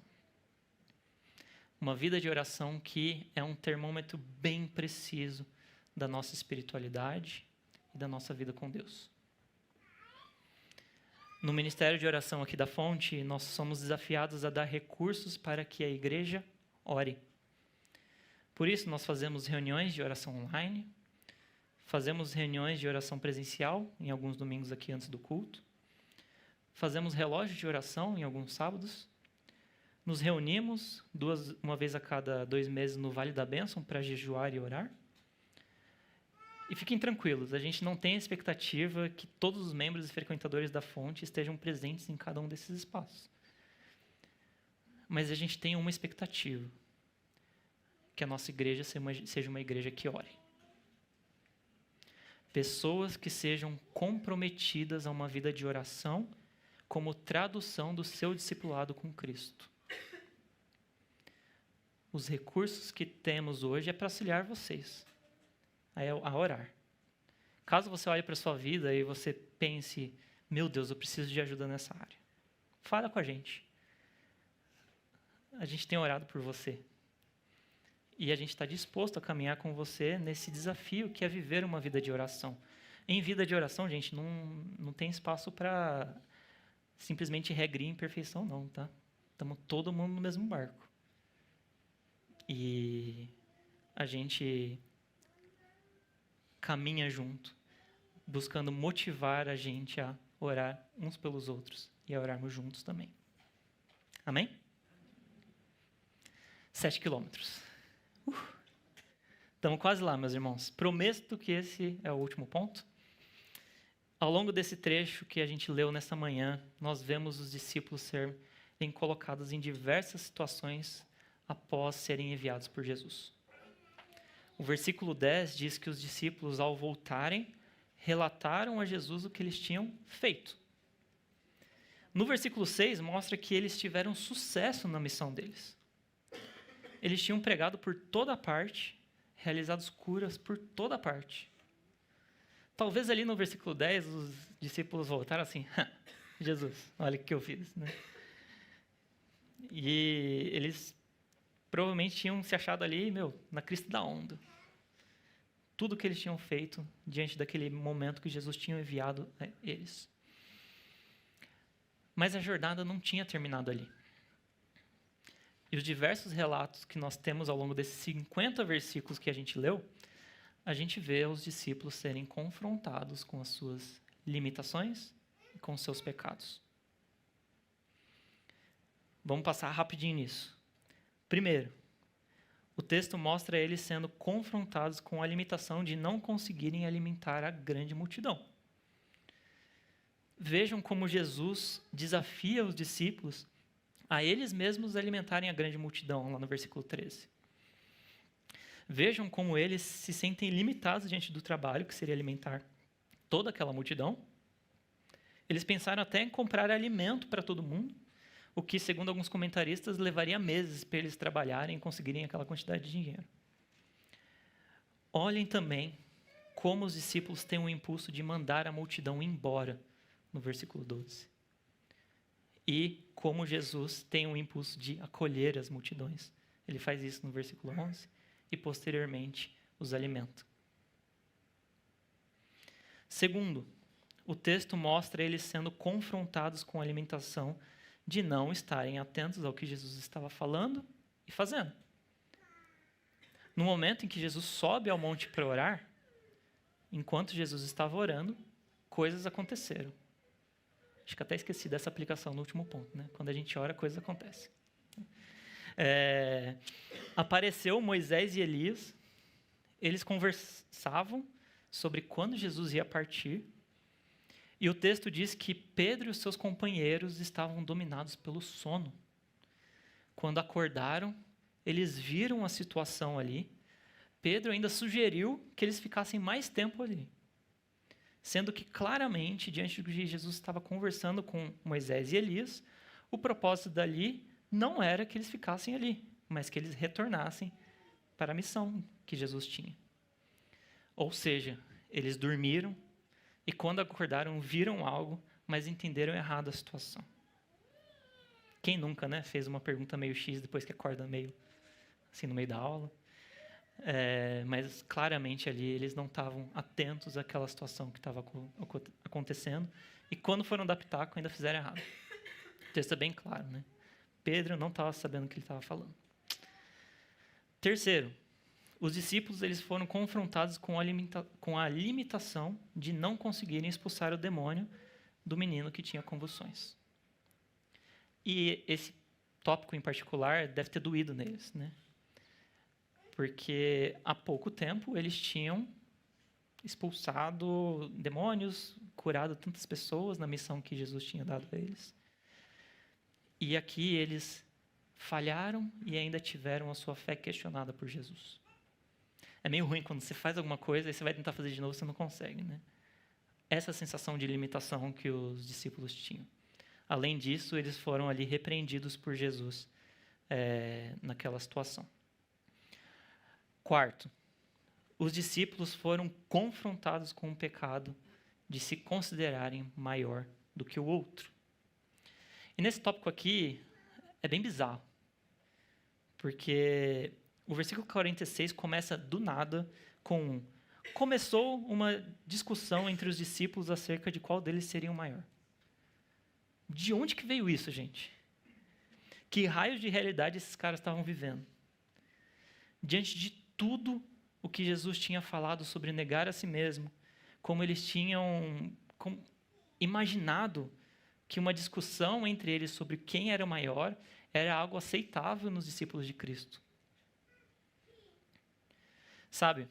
Uma vida de oração que é um termômetro bem preciso da nossa espiritualidade e da nossa vida com Deus. No Ministério de Oração aqui da Fonte, nós somos desafiados a dar recursos para que a igreja ore. Por isso, nós fazemos reuniões de oração online, Fazemos reuniões de oração presencial em alguns domingos aqui antes do culto. Fazemos relógio de oração em alguns sábados. Nos reunimos uma vez a cada 2 meses no Vale da Bênção para jejuar e orar. E fiquem tranquilos, a gente não tem a expectativa que todos os membros e frequentadores da fonte estejam presentes em cada um desses espaços. Mas a gente tem uma expectativa, que a nossa igreja seja uma igreja que ore. Pessoas que sejam comprometidas a uma vida de oração como tradução do seu discipulado com Cristo. Os recursos que temos hoje é para auxiliar vocês a orar. Caso você olhe para a sua vida e você pense, meu Deus, eu preciso de ajuda nessa área. Fala com a gente. A gente tem orado por você. E a gente está disposto a caminhar com você nesse desafio que é viver uma vida de oração. Em vida de oração, gente, não tem espaço para simplesmente regrinha e perfeição, não, tá? Estamos todo mundo no mesmo barco. E a gente caminha junto, buscando motivar a gente a orar uns pelos outros e a orarmos juntos também. Amém? 7 quilômetros. Estamos quase lá, meus irmãos. Prometo que esse é o último ponto. Ao longo desse trecho que a gente leu nessa manhã, nós vemos os discípulos serem colocados em diversas situações após serem enviados por Jesus. O versículo 10 diz que os discípulos, ao voltarem, relataram a Jesus o que eles tinham feito. No versículo 6, mostra que eles tiveram sucesso na missão deles. Eles tinham pregado por toda parte, realizado curas por toda parte. Talvez ali no versículo 10, os discípulos voltaram assim, Jesus, olha o que eu fiz, né? E eles provavelmente tinham se achado ali, na crista da onda. Tudo que eles tinham feito diante daquele momento que Jesus tinha enviado a eles. Mas a jornada não tinha terminado ali. E os diversos relatos que nós temos ao longo desses 50 versículos que a gente leu, a gente vê os discípulos serem confrontados com as suas limitações e com os seus pecados. Vamos passar rapidinho nisso. Primeiro, o texto mostra eles sendo confrontados com a limitação de não conseguirem alimentar a grande multidão. Vejam como Jesus desafia os discípulos a eles mesmos alimentarem a grande multidão, lá no versículo 13. Vejam como eles se sentem limitados diante do trabalho, que seria alimentar toda aquela multidão. Eles pensaram até em comprar alimento para todo mundo, o que, segundo alguns comentaristas, levaria meses para eles trabalharem e conseguirem aquela quantidade de dinheiro. Olhem também como os discípulos têm o impulso de mandar a multidão embora, no versículo 12. E como Jesus tem o impulso de acolher as multidões. Ele faz isso no versículo 11 e, posteriormente, os alimenta. Segundo, o texto mostra eles sendo confrontados com a alimentação de não estarem atentos ao que Jesus estava falando e fazendo. No momento em que Jesus sobe ao monte para orar, enquanto Jesus estava orando, coisas aconteceram. Acho que até esqueci dessa aplicação no último ponto, né? Quando a gente ora, coisas acontecem. Apareceu Moisés e Elias, eles conversavam sobre quando Jesus ia partir, e o texto diz que Pedro e os seus companheiros estavam dominados pelo sono. Quando acordaram, eles viram a situação ali. Pedro ainda sugeriu que eles ficassem mais tempo ali, sendo que claramente, diante do que Jesus estava conversando com Moisés e Elias, o propósito dali não era que eles ficassem ali, mas que eles retornassem para a missão que Jesus tinha. Ou seja, eles dormiram e quando acordaram viram algo, mas entenderam errado a situação. Quem nunca, né, fez uma pergunta meio X depois que acorda meio assim no meio da aula? Mas claramente ali eles não estavam atentos àquela situação que estava acontecendo e quando foram dar pitaco ainda fizeram errado. O texto é bem claro, né? Pedro não estava sabendo o que ele estava falando. Terceiro, os discípulos eles foram confrontados com a limitação de não conseguirem expulsar o demônio do menino que tinha convulsões. E esse tópico em particular deve ter doído neles, né? Porque há pouco tempo eles tinham expulsado demônios, curado tantas pessoas na missão que Jesus tinha dado a eles. E aqui eles falharam e ainda tiveram a sua fé questionada por Jesus. É meio ruim quando você faz alguma coisa e você vai tentar fazer de novo e você não consegue, né? Essa sensação de limitação que os discípulos tinham. Além disso, eles foram ali repreendidos por Jesus naquela situação. Quarto, os discípulos foram confrontados com o pecado de se considerarem maior do que o outro. E nesse tópico aqui, é bem bizarro, porque o versículo 46 começa do nada com: começou uma discussão entre os discípulos acerca de qual deles seria o maior. De onde que veio isso, gente? Que raios de realidade esses caras estavam vivendo? Diante de tudo o que Jesus tinha falado sobre negar a si mesmo, como eles tinham imaginado que uma discussão entre eles sobre quem era o maior era algo aceitável nos discípulos de Cristo. Sabe,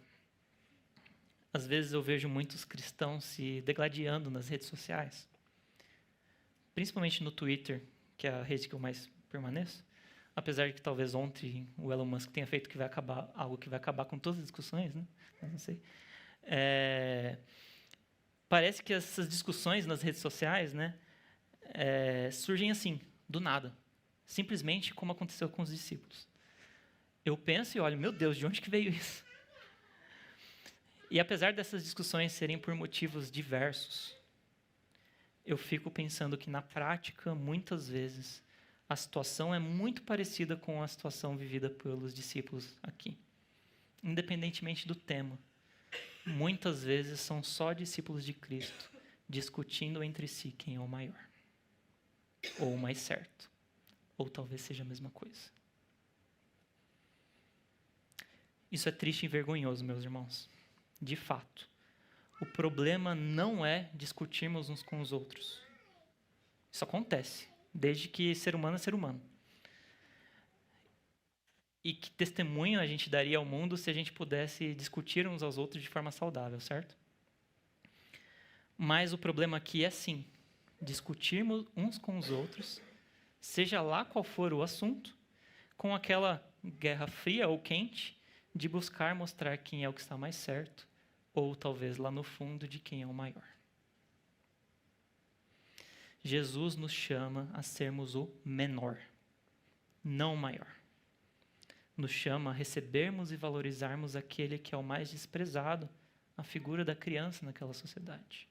às vezes eu vejo muitos cristãos se degladiando nas redes sociais, principalmente no Twitter, que é a rede que eu mais permaneço, apesar de que talvez ontem o Elon Musk tenha feito algo que vai acabar com todas as discussões, né? Eu não sei. Parece que essas discussões nas redes sociais, né, surgem assim, do nada, simplesmente como aconteceu com os discípulos. Eu penso e olho, meu Deus, de onde que veio isso? E apesar dessas discussões serem por motivos diversos, eu fico pensando que na prática, muitas vezes, a situação é muito parecida com a situação vivida pelos discípulos aqui. Independentemente do tema, muitas vezes são só discípulos de Cristo discutindo entre si quem é o maior, ou o mais certo, ou talvez seja a mesma coisa. Isso é triste e vergonhoso, meus irmãos. De fato, o problema não é discutirmos uns com os outros. Isso acontece, desde que ser humano é ser humano. E que testemunho a gente daria ao mundo se a gente pudesse discutir uns aos outros de forma saudável, certo? Mas o problema aqui é sim, discutirmos uns com os outros, seja lá qual for o assunto, com aquela guerra fria ou quente de buscar mostrar quem é o que está mais certo, ou talvez lá no fundo de quem é o maior. Jesus nos chama a sermos o menor, não o maior. Nos chama a recebermos e valorizarmos aquele que é o mais desprezado, a figura da criança naquela sociedade.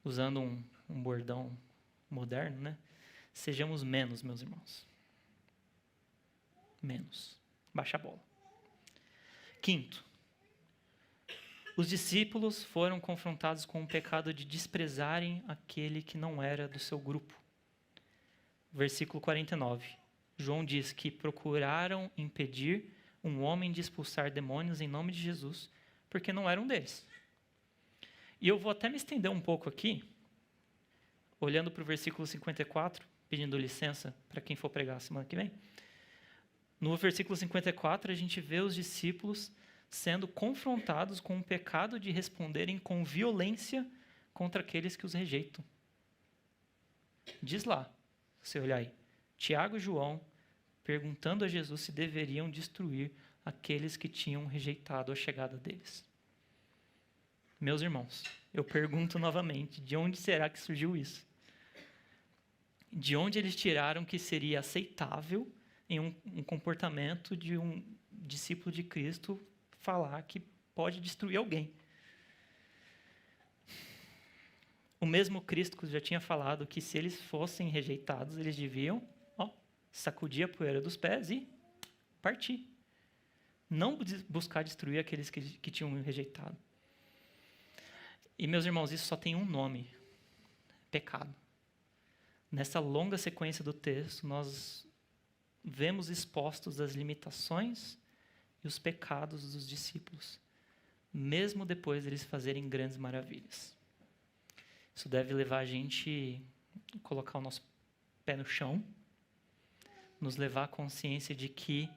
Usando um bordão moderno, né? Sejamos menos, meus irmãos. Menos. Baixa a bola. Quinto, os discípulos foram confrontados com o pecado de desprezarem aquele que não era do seu grupo. Versículo 49. João diz que procuraram impedir um homem de expulsar demônios em nome de Jesus, porque não era um deles. E eu vou até me estender um pouco aqui, olhando para o versículo 54, pedindo licença para quem for pregar a semana que vem. No versículo 54, a gente vê os discípulos sendo confrontados com o pecado de responderem com violência contra aqueles que os rejeitam. Diz lá, se você olhar aí, Tiago e João perguntando a Jesus se deveriam destruir aqueles que tinham rejeitado a chegada deles. Meus irmãos, eu pergunto novamente, de onde será que surgiu isso? De onde eles tiraram que seria aceitável em um comportamento de um discípulo de Cristo falar que pode destruir alguém? O mesmo Cristo que já tinha falado que se eles fossem rejeitados, eles deviam sacudir a poeira dos pés e partir. Não buscar destruir aqueles que tinham rejeitado. E, meus irmãos, isso só tem um nome: pecado. Nessa longa sequência do texto, nós vemos expostos as limitações e os pecados dos discípulos, mesmo depois deles fazerem grandes maravilhas. Isso deve levar a gente a colocar o nosso pé no chão, nos levar à consciência de que,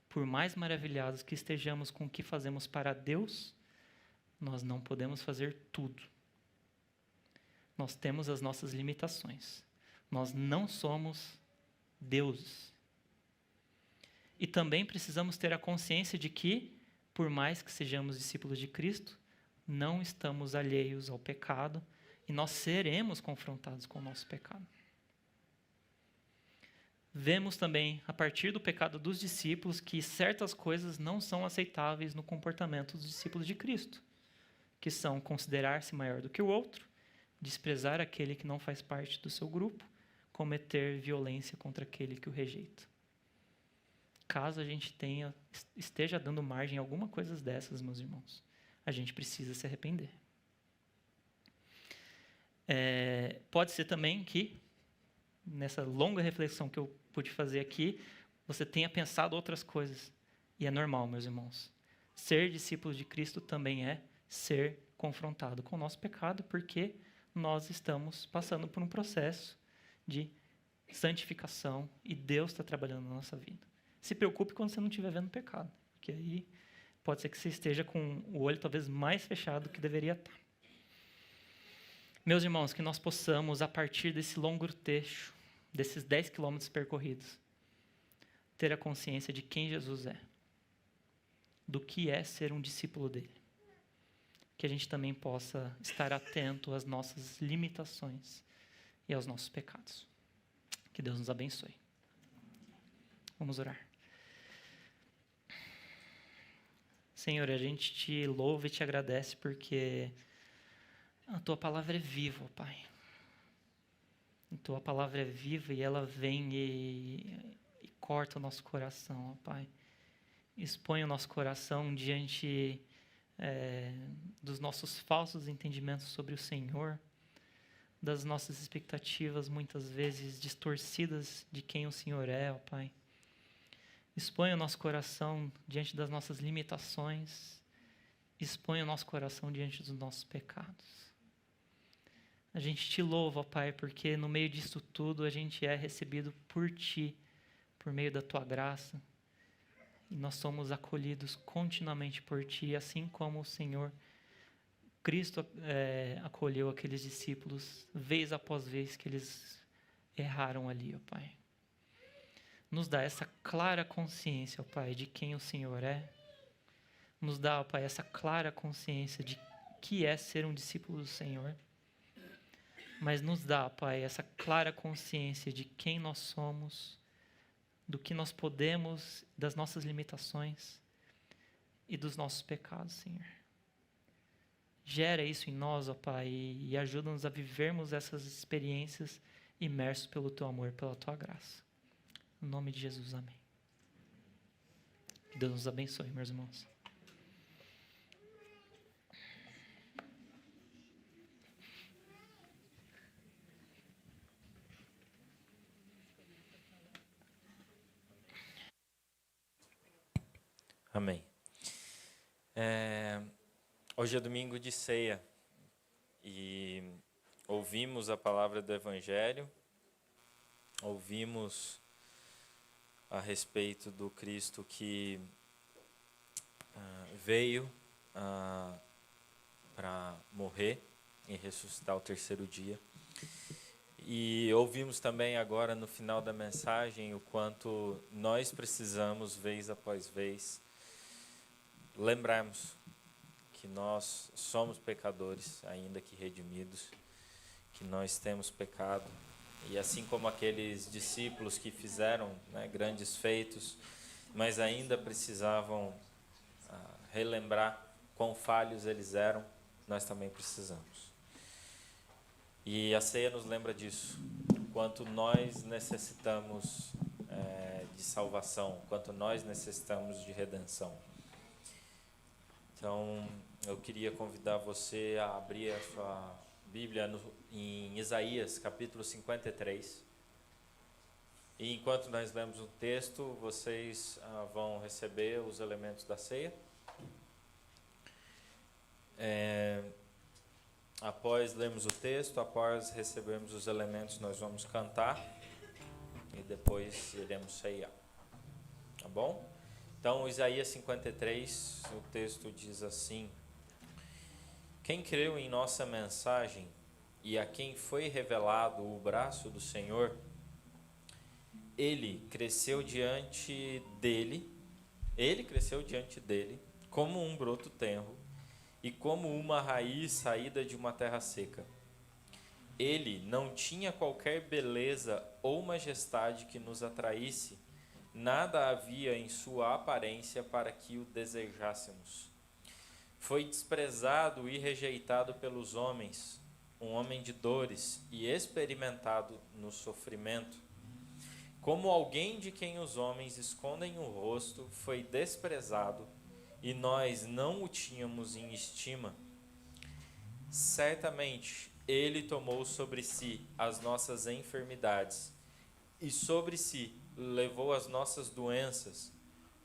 por mais maravilhados que estejamos com o que fazemos para Deus, nós não podemos fazer tudo. Nós temos as nossas limitações. Nós não somos deuses. E também precisamos ter a consciência de que, por mais que sejamos discípulos de Cristo, não estamos alheios ao pecado e nós seremos confrontados com o nosso pecado. Vemos também, a partir do pecado dos discípulos, que certas coisas não são aceitáveis no comportamento dos discípulos de Cristo, que são considerar-se maior do que o outro, desprezar aquele que não faz parte do seu grupo, cometer violência contra aquele que o rejeita. Caso a gente esteja dando margem a alguma coisa dessas, meus irmãos, a gente precisa se arrepender. Pode ser também que, nessa longa reflexão que eu pude fazer aqui, você tenha pensado outras coisas. E é normal, meus irmãos. Ser discípulo de Cristo também é ser confrontado com o nosso pecado, porque nós estamos passando por um processo de santificação e Deus está trabalhando na nossa vida. Se preocupe quando você não estiver vendo pecado, porque aí pode ser que você esteja com o olho talvez mais fechado do que deveria estar. Meus irmãos, que nós possamos, a partir desse longo trecho, desses 10 quilômetros percorridos, ter a consciência de quem Jesus é, do que é ser um discípulo dele. Que a gente também possa estar atento às nossas limitações e aos nossos pecados. Que Deus nos abençoe. Vamos orar. Senhor, a gente te louva e te agradece porque a Tua palavra é viva, Pai. A Tua palavra é viva e ela vem e corta o nosso coração, Pai. Expõe o nosso coração diante dos nossos falsos entendimentos sobre o Senhor, das nossas expectativas muitas vezes distorcidas de quem o Senhor é, ó Pai. Expõe o nosso coração diante das nossas limitações, expõe o nosso coração diante dos nossos pecados. A gente te louva, ó Pai, porque no meio disso tudo a gente é recebido por Ti, por meio da Tua graça. E nós somos acolhidos continuamente por Ti, assim como o Senhor Cristo acolheu aqueles discípulos, vez após vez que eles erraram ali, ó Pai. Nos dá essa clara consciência, ó Pai, de quem o Senhor é. Nos dá, ó Pai, essa clara consciência de que é ser um discípulo do Senhor. Mas nos dá, Pai, essa clara consciência de quem nós somos, do que nós podemos, das nossas limitações e dos nossos pecados, Senhor. Gera isso em nós, ó Pai, e ajuda-nos a vivermos essas experiências imersos pelo Teu amor, pela Tua graça. Em nome de Jesus, amém. Que Deus nos abençoe, meus irmãos. Amém. Hoje é domingo de ceia e ouvimos a palavra do Evangelho, ouvimos a respeito do Cristo que veio para morrer e ressuscitar ao terceiro dia. E ouvimos também agora no final da mensagem o quanto nós precisamos, vez após vez, lembrarmos que nós somos pecadores, ainda que redimidos, que nós temos pecado. E assim como aqueles discípulos que fizeram grandes feitos, mas ainda precisavam relembrar quão falhos eles eram, nós também precisamos. E a ceia nos lembra disso, quanto nós necessitamos de salvação, quanto nós necessitamos de redenção. Então, eu queria convidar você a abrir a sua Bíblia em Isaías, capítulo 53. E enquanto nós lemos o texto, vocês vão receber os elementos da ceia. Após lermos o texto, após recebermos os elementos, nós vamos cantar e depois iremos ceiar. Tá bom? Então, Isaías 53, o texto diz assim: Quem creu em nossa mensagem e a quem foi revelado o braço do Senhor, ele cresceu diante dele como um broto tenro e como uma raiz saída de uma terra seca. Ele não tinha qualquer beleza ou majestade que nos atraísse, nada havia em sua aparência para que o desejássemos. Foi desprezado e rejeitado pelos homens, um homem de dores e experimentado no sofrimento. Como alguém de quem os homens escondem o rosto, foi desprezado, e nós não o tínhamos em estima. Certamente, ele tomou sobre si as nossas enfermidades, e sobre si levou as nossas doenças.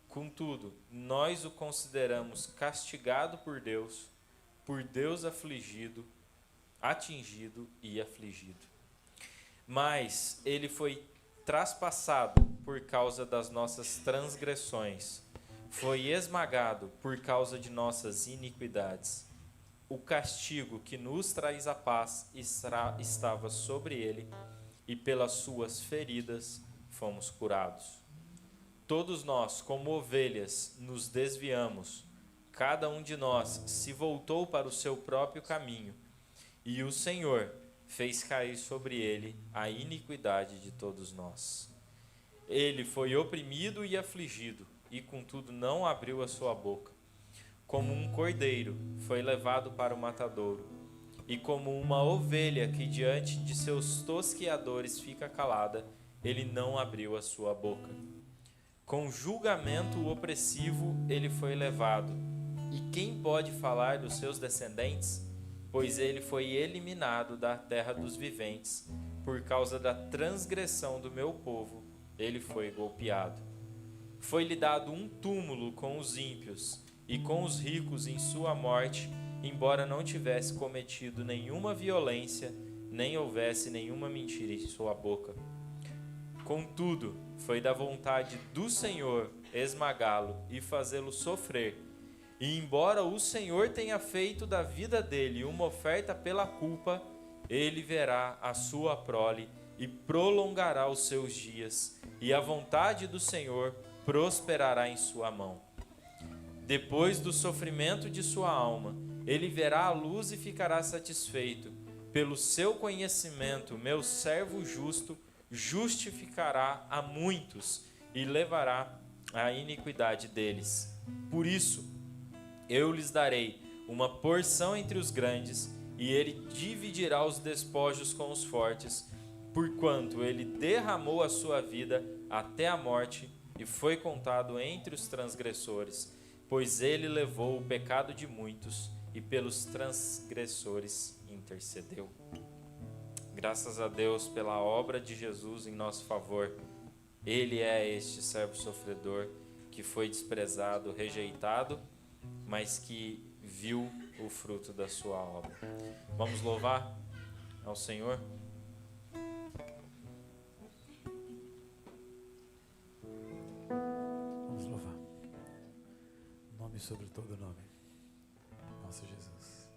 Contudo, nós o consideramos castigado por Deus afligido, atingido e afligido. Mas ele foi traspassado por causa das nossas transgressões, foi esmagado por causa de nossas iniquidades. O castigo que nos traz a paz estava sobre ele, e pelas suas feridas fomos curados. Todos nós, como ovelhas, nos desviamos, cada um de nós se voltou para o seu próprio caminho, e o Senhor fez cair sobre ele a iniquidade de todos nós. Ele foi oprimido e afligido, e contudo não abriu a sua boca. Como um cordeiro foi levado para o matadouro, e como uma ovelha que diante de seus tosqueadores fica calada, ele não abriu a sua boca. Com julgamento opressivo ele foi levado. E quem pode falar dos seus descendentes? Pois ele foi eliminado da terra dos viventes, por causa da transgressão do meu povo, ele foi golpeado. Foi-lhe dado um túmulo com os ímpios, e com os ricos em sua morte, embora não tivesse cometido nenhuma violência, nem houvesse nenhuma mentira em sua boca. Contudo, foi da vontade do Senhor esmagá-lo e fazê-lo sofrer. E embora o Senhor tenha feito da vida dele uma oferta pela culpa, ele verá a sua prole e prolongará os seus dias, e a vontade do Senhor prosperará em sua mão. Depois do sofrimento de sua alma, ele verá a luz e ficará satisfeito. Pelo seu conhecimento, meu servo justo justificará a muitos e levará a iniquidade deles. Por isso, eu lhes darei uma porção entre os grandes, e ele dividirá os despojos com os fortes, porquanto ele derramou a sua vida até a morte e foi contado entre os transgressores, pois ele levou o pecado de muitos e pelos transgressores intercedeu. Graças a Deus pela obra de Jesus em nosso favor. Ele é este servo sofredor que foi desprezado, rejeitado, mas que viu o fruto da sua obra. Vamos louvar ao Senhor? Vamos louvar. Nome sobre todo nome. Nosso Jesus.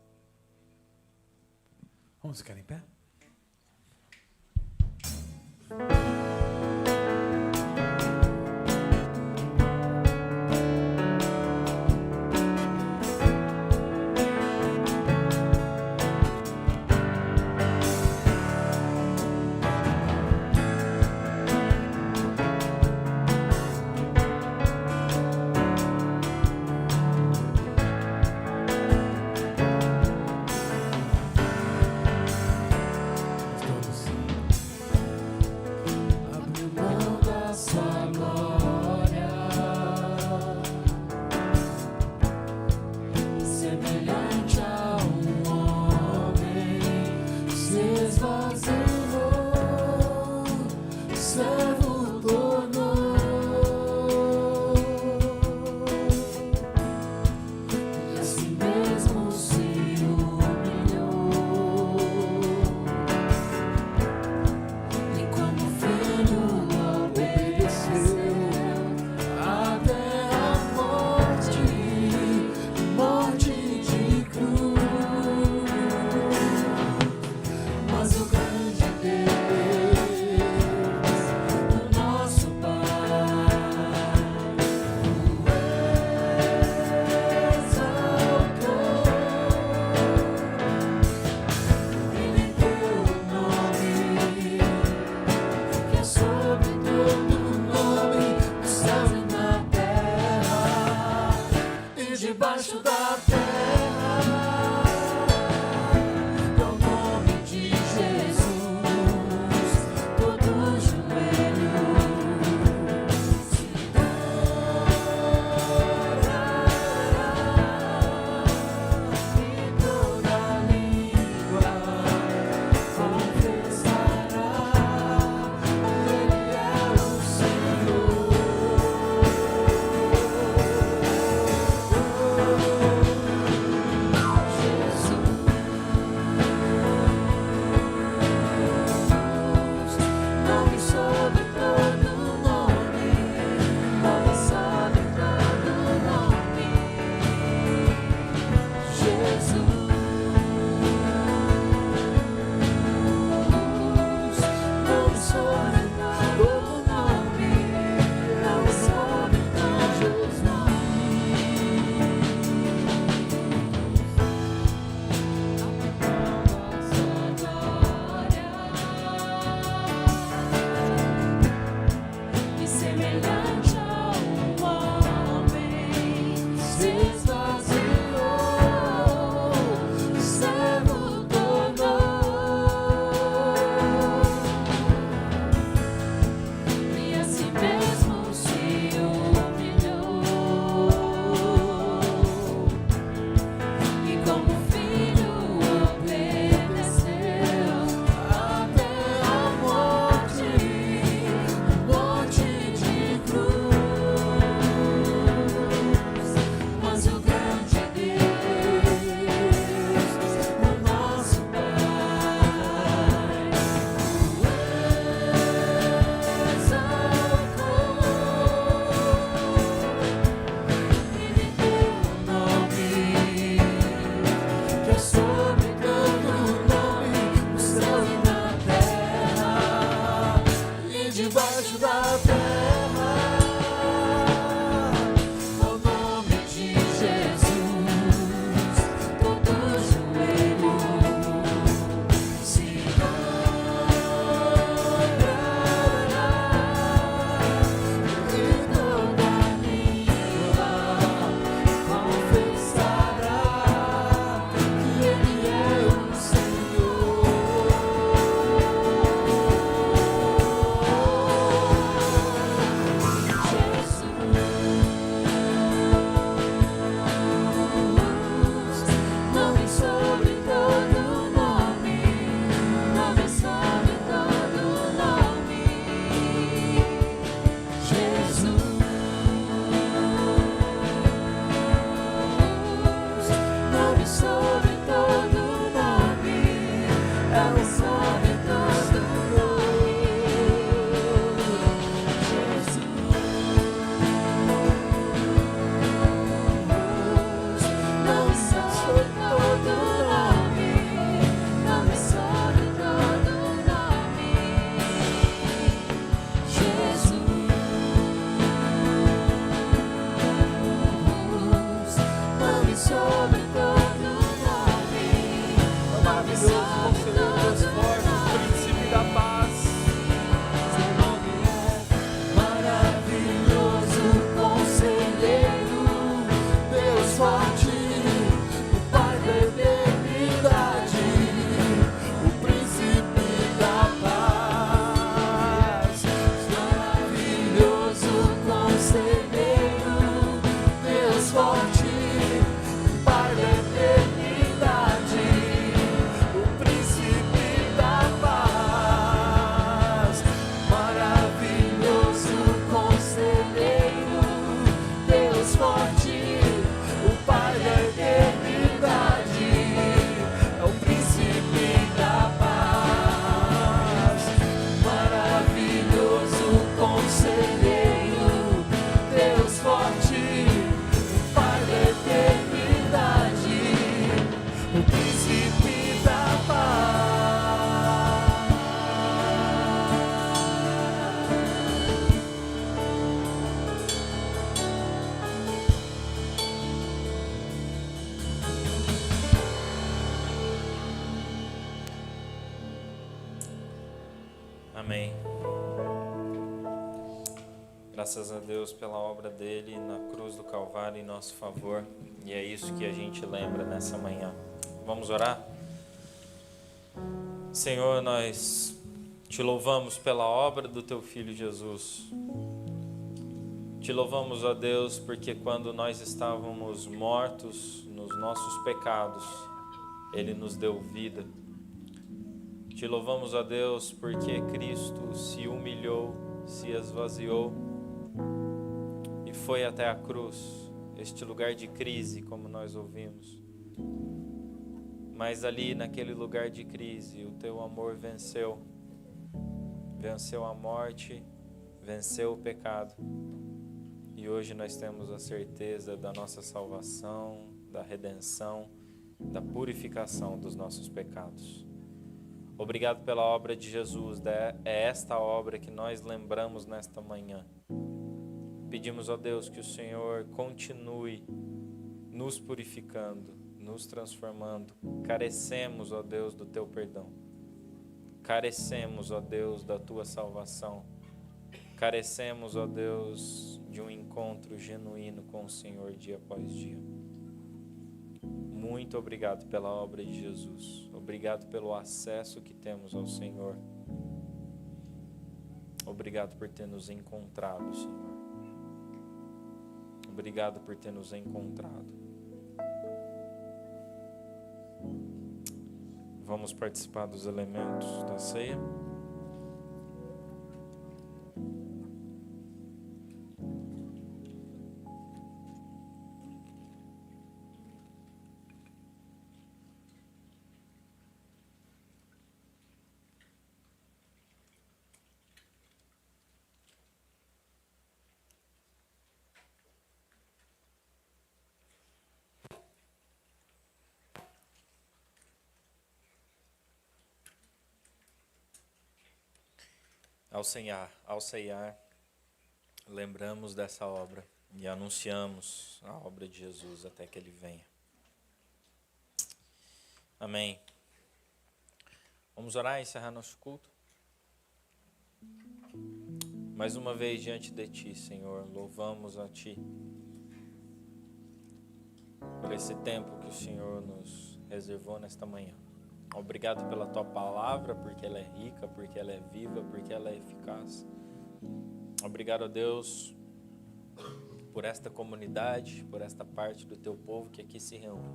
Vamos ficar em pé? Esvaziou, servo Amém. Graças a Deus pela obra dele na cruz do Calvário em nosso favor. E é isso que a gente lembra nessa manhã. Vamos orar? Senhor, nós te louvamos pela obra do teu Filho Jesus. Te louvamos, ó Deus, porque quando nós estávamos mortos nos nossos pecados, Ele nos deu vida. Te louvamos, ó Deus, porque Cristo se humilhou, se esvaziou e foi até a cruz, este lugar de crise, como nós ouvimos. Mas ali, naquele lugar de crise, o teu amor venceu. Venceu a morte, venceu o pecado. E hoje nós temos a certeza da nossa salvação, da redenção, da purificação dos nossos pecados. Obrigado pela obra de Jesus. É esta obra que nós lembramos nesta manhã. Pedimos, ó Deus, que o Senhor continue nos purificando, nos transformando. Carecemos, ó Deus, do teu perdão. Carecemos, ó Deus, da tua salvação. Carecemos, ó Deus, de um encontro genuíno com o Senhor dia após dia. Muito obrigado pela obra de Jesus. Obrigado pelo acesso que temos ao Senhor. Obrigado por ter nos encontrado, Senhor. Obrigado por ter nos encontrado. Vamos participar dos elementos da ceia. Ao ceiar, lembramos dessa obra e anunciamos a obra de Jesus até que Ele venha. Amém. Vamos orar e encerrar nosso culto? Mais uma vez diante de Ti, Senhor, louvamos a Ti por esse tempo que o Senhor nos reservou nesta manhã. Obrigado pela Tua palavra, porque ela é rica, porque ela é viva, porque ela é eficaz. Obrigado, a Deus, por esta comunidade, por esta parte do Teu povo que aqui se reúne.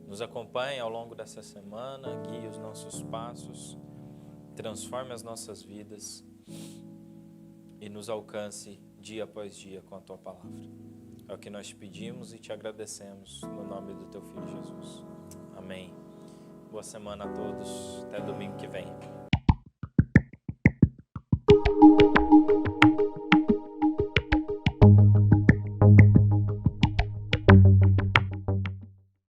Nos acompanhe ao longo dessa semana, guie os nossos passos, transforme as nossas vidas e nos alcance dia após dia com a Tua palavra. É o que nós te pedimos e te agradecemos no nome do Teu Filho Jesus. Amém. Boa semana a todos. Até domingo que vem.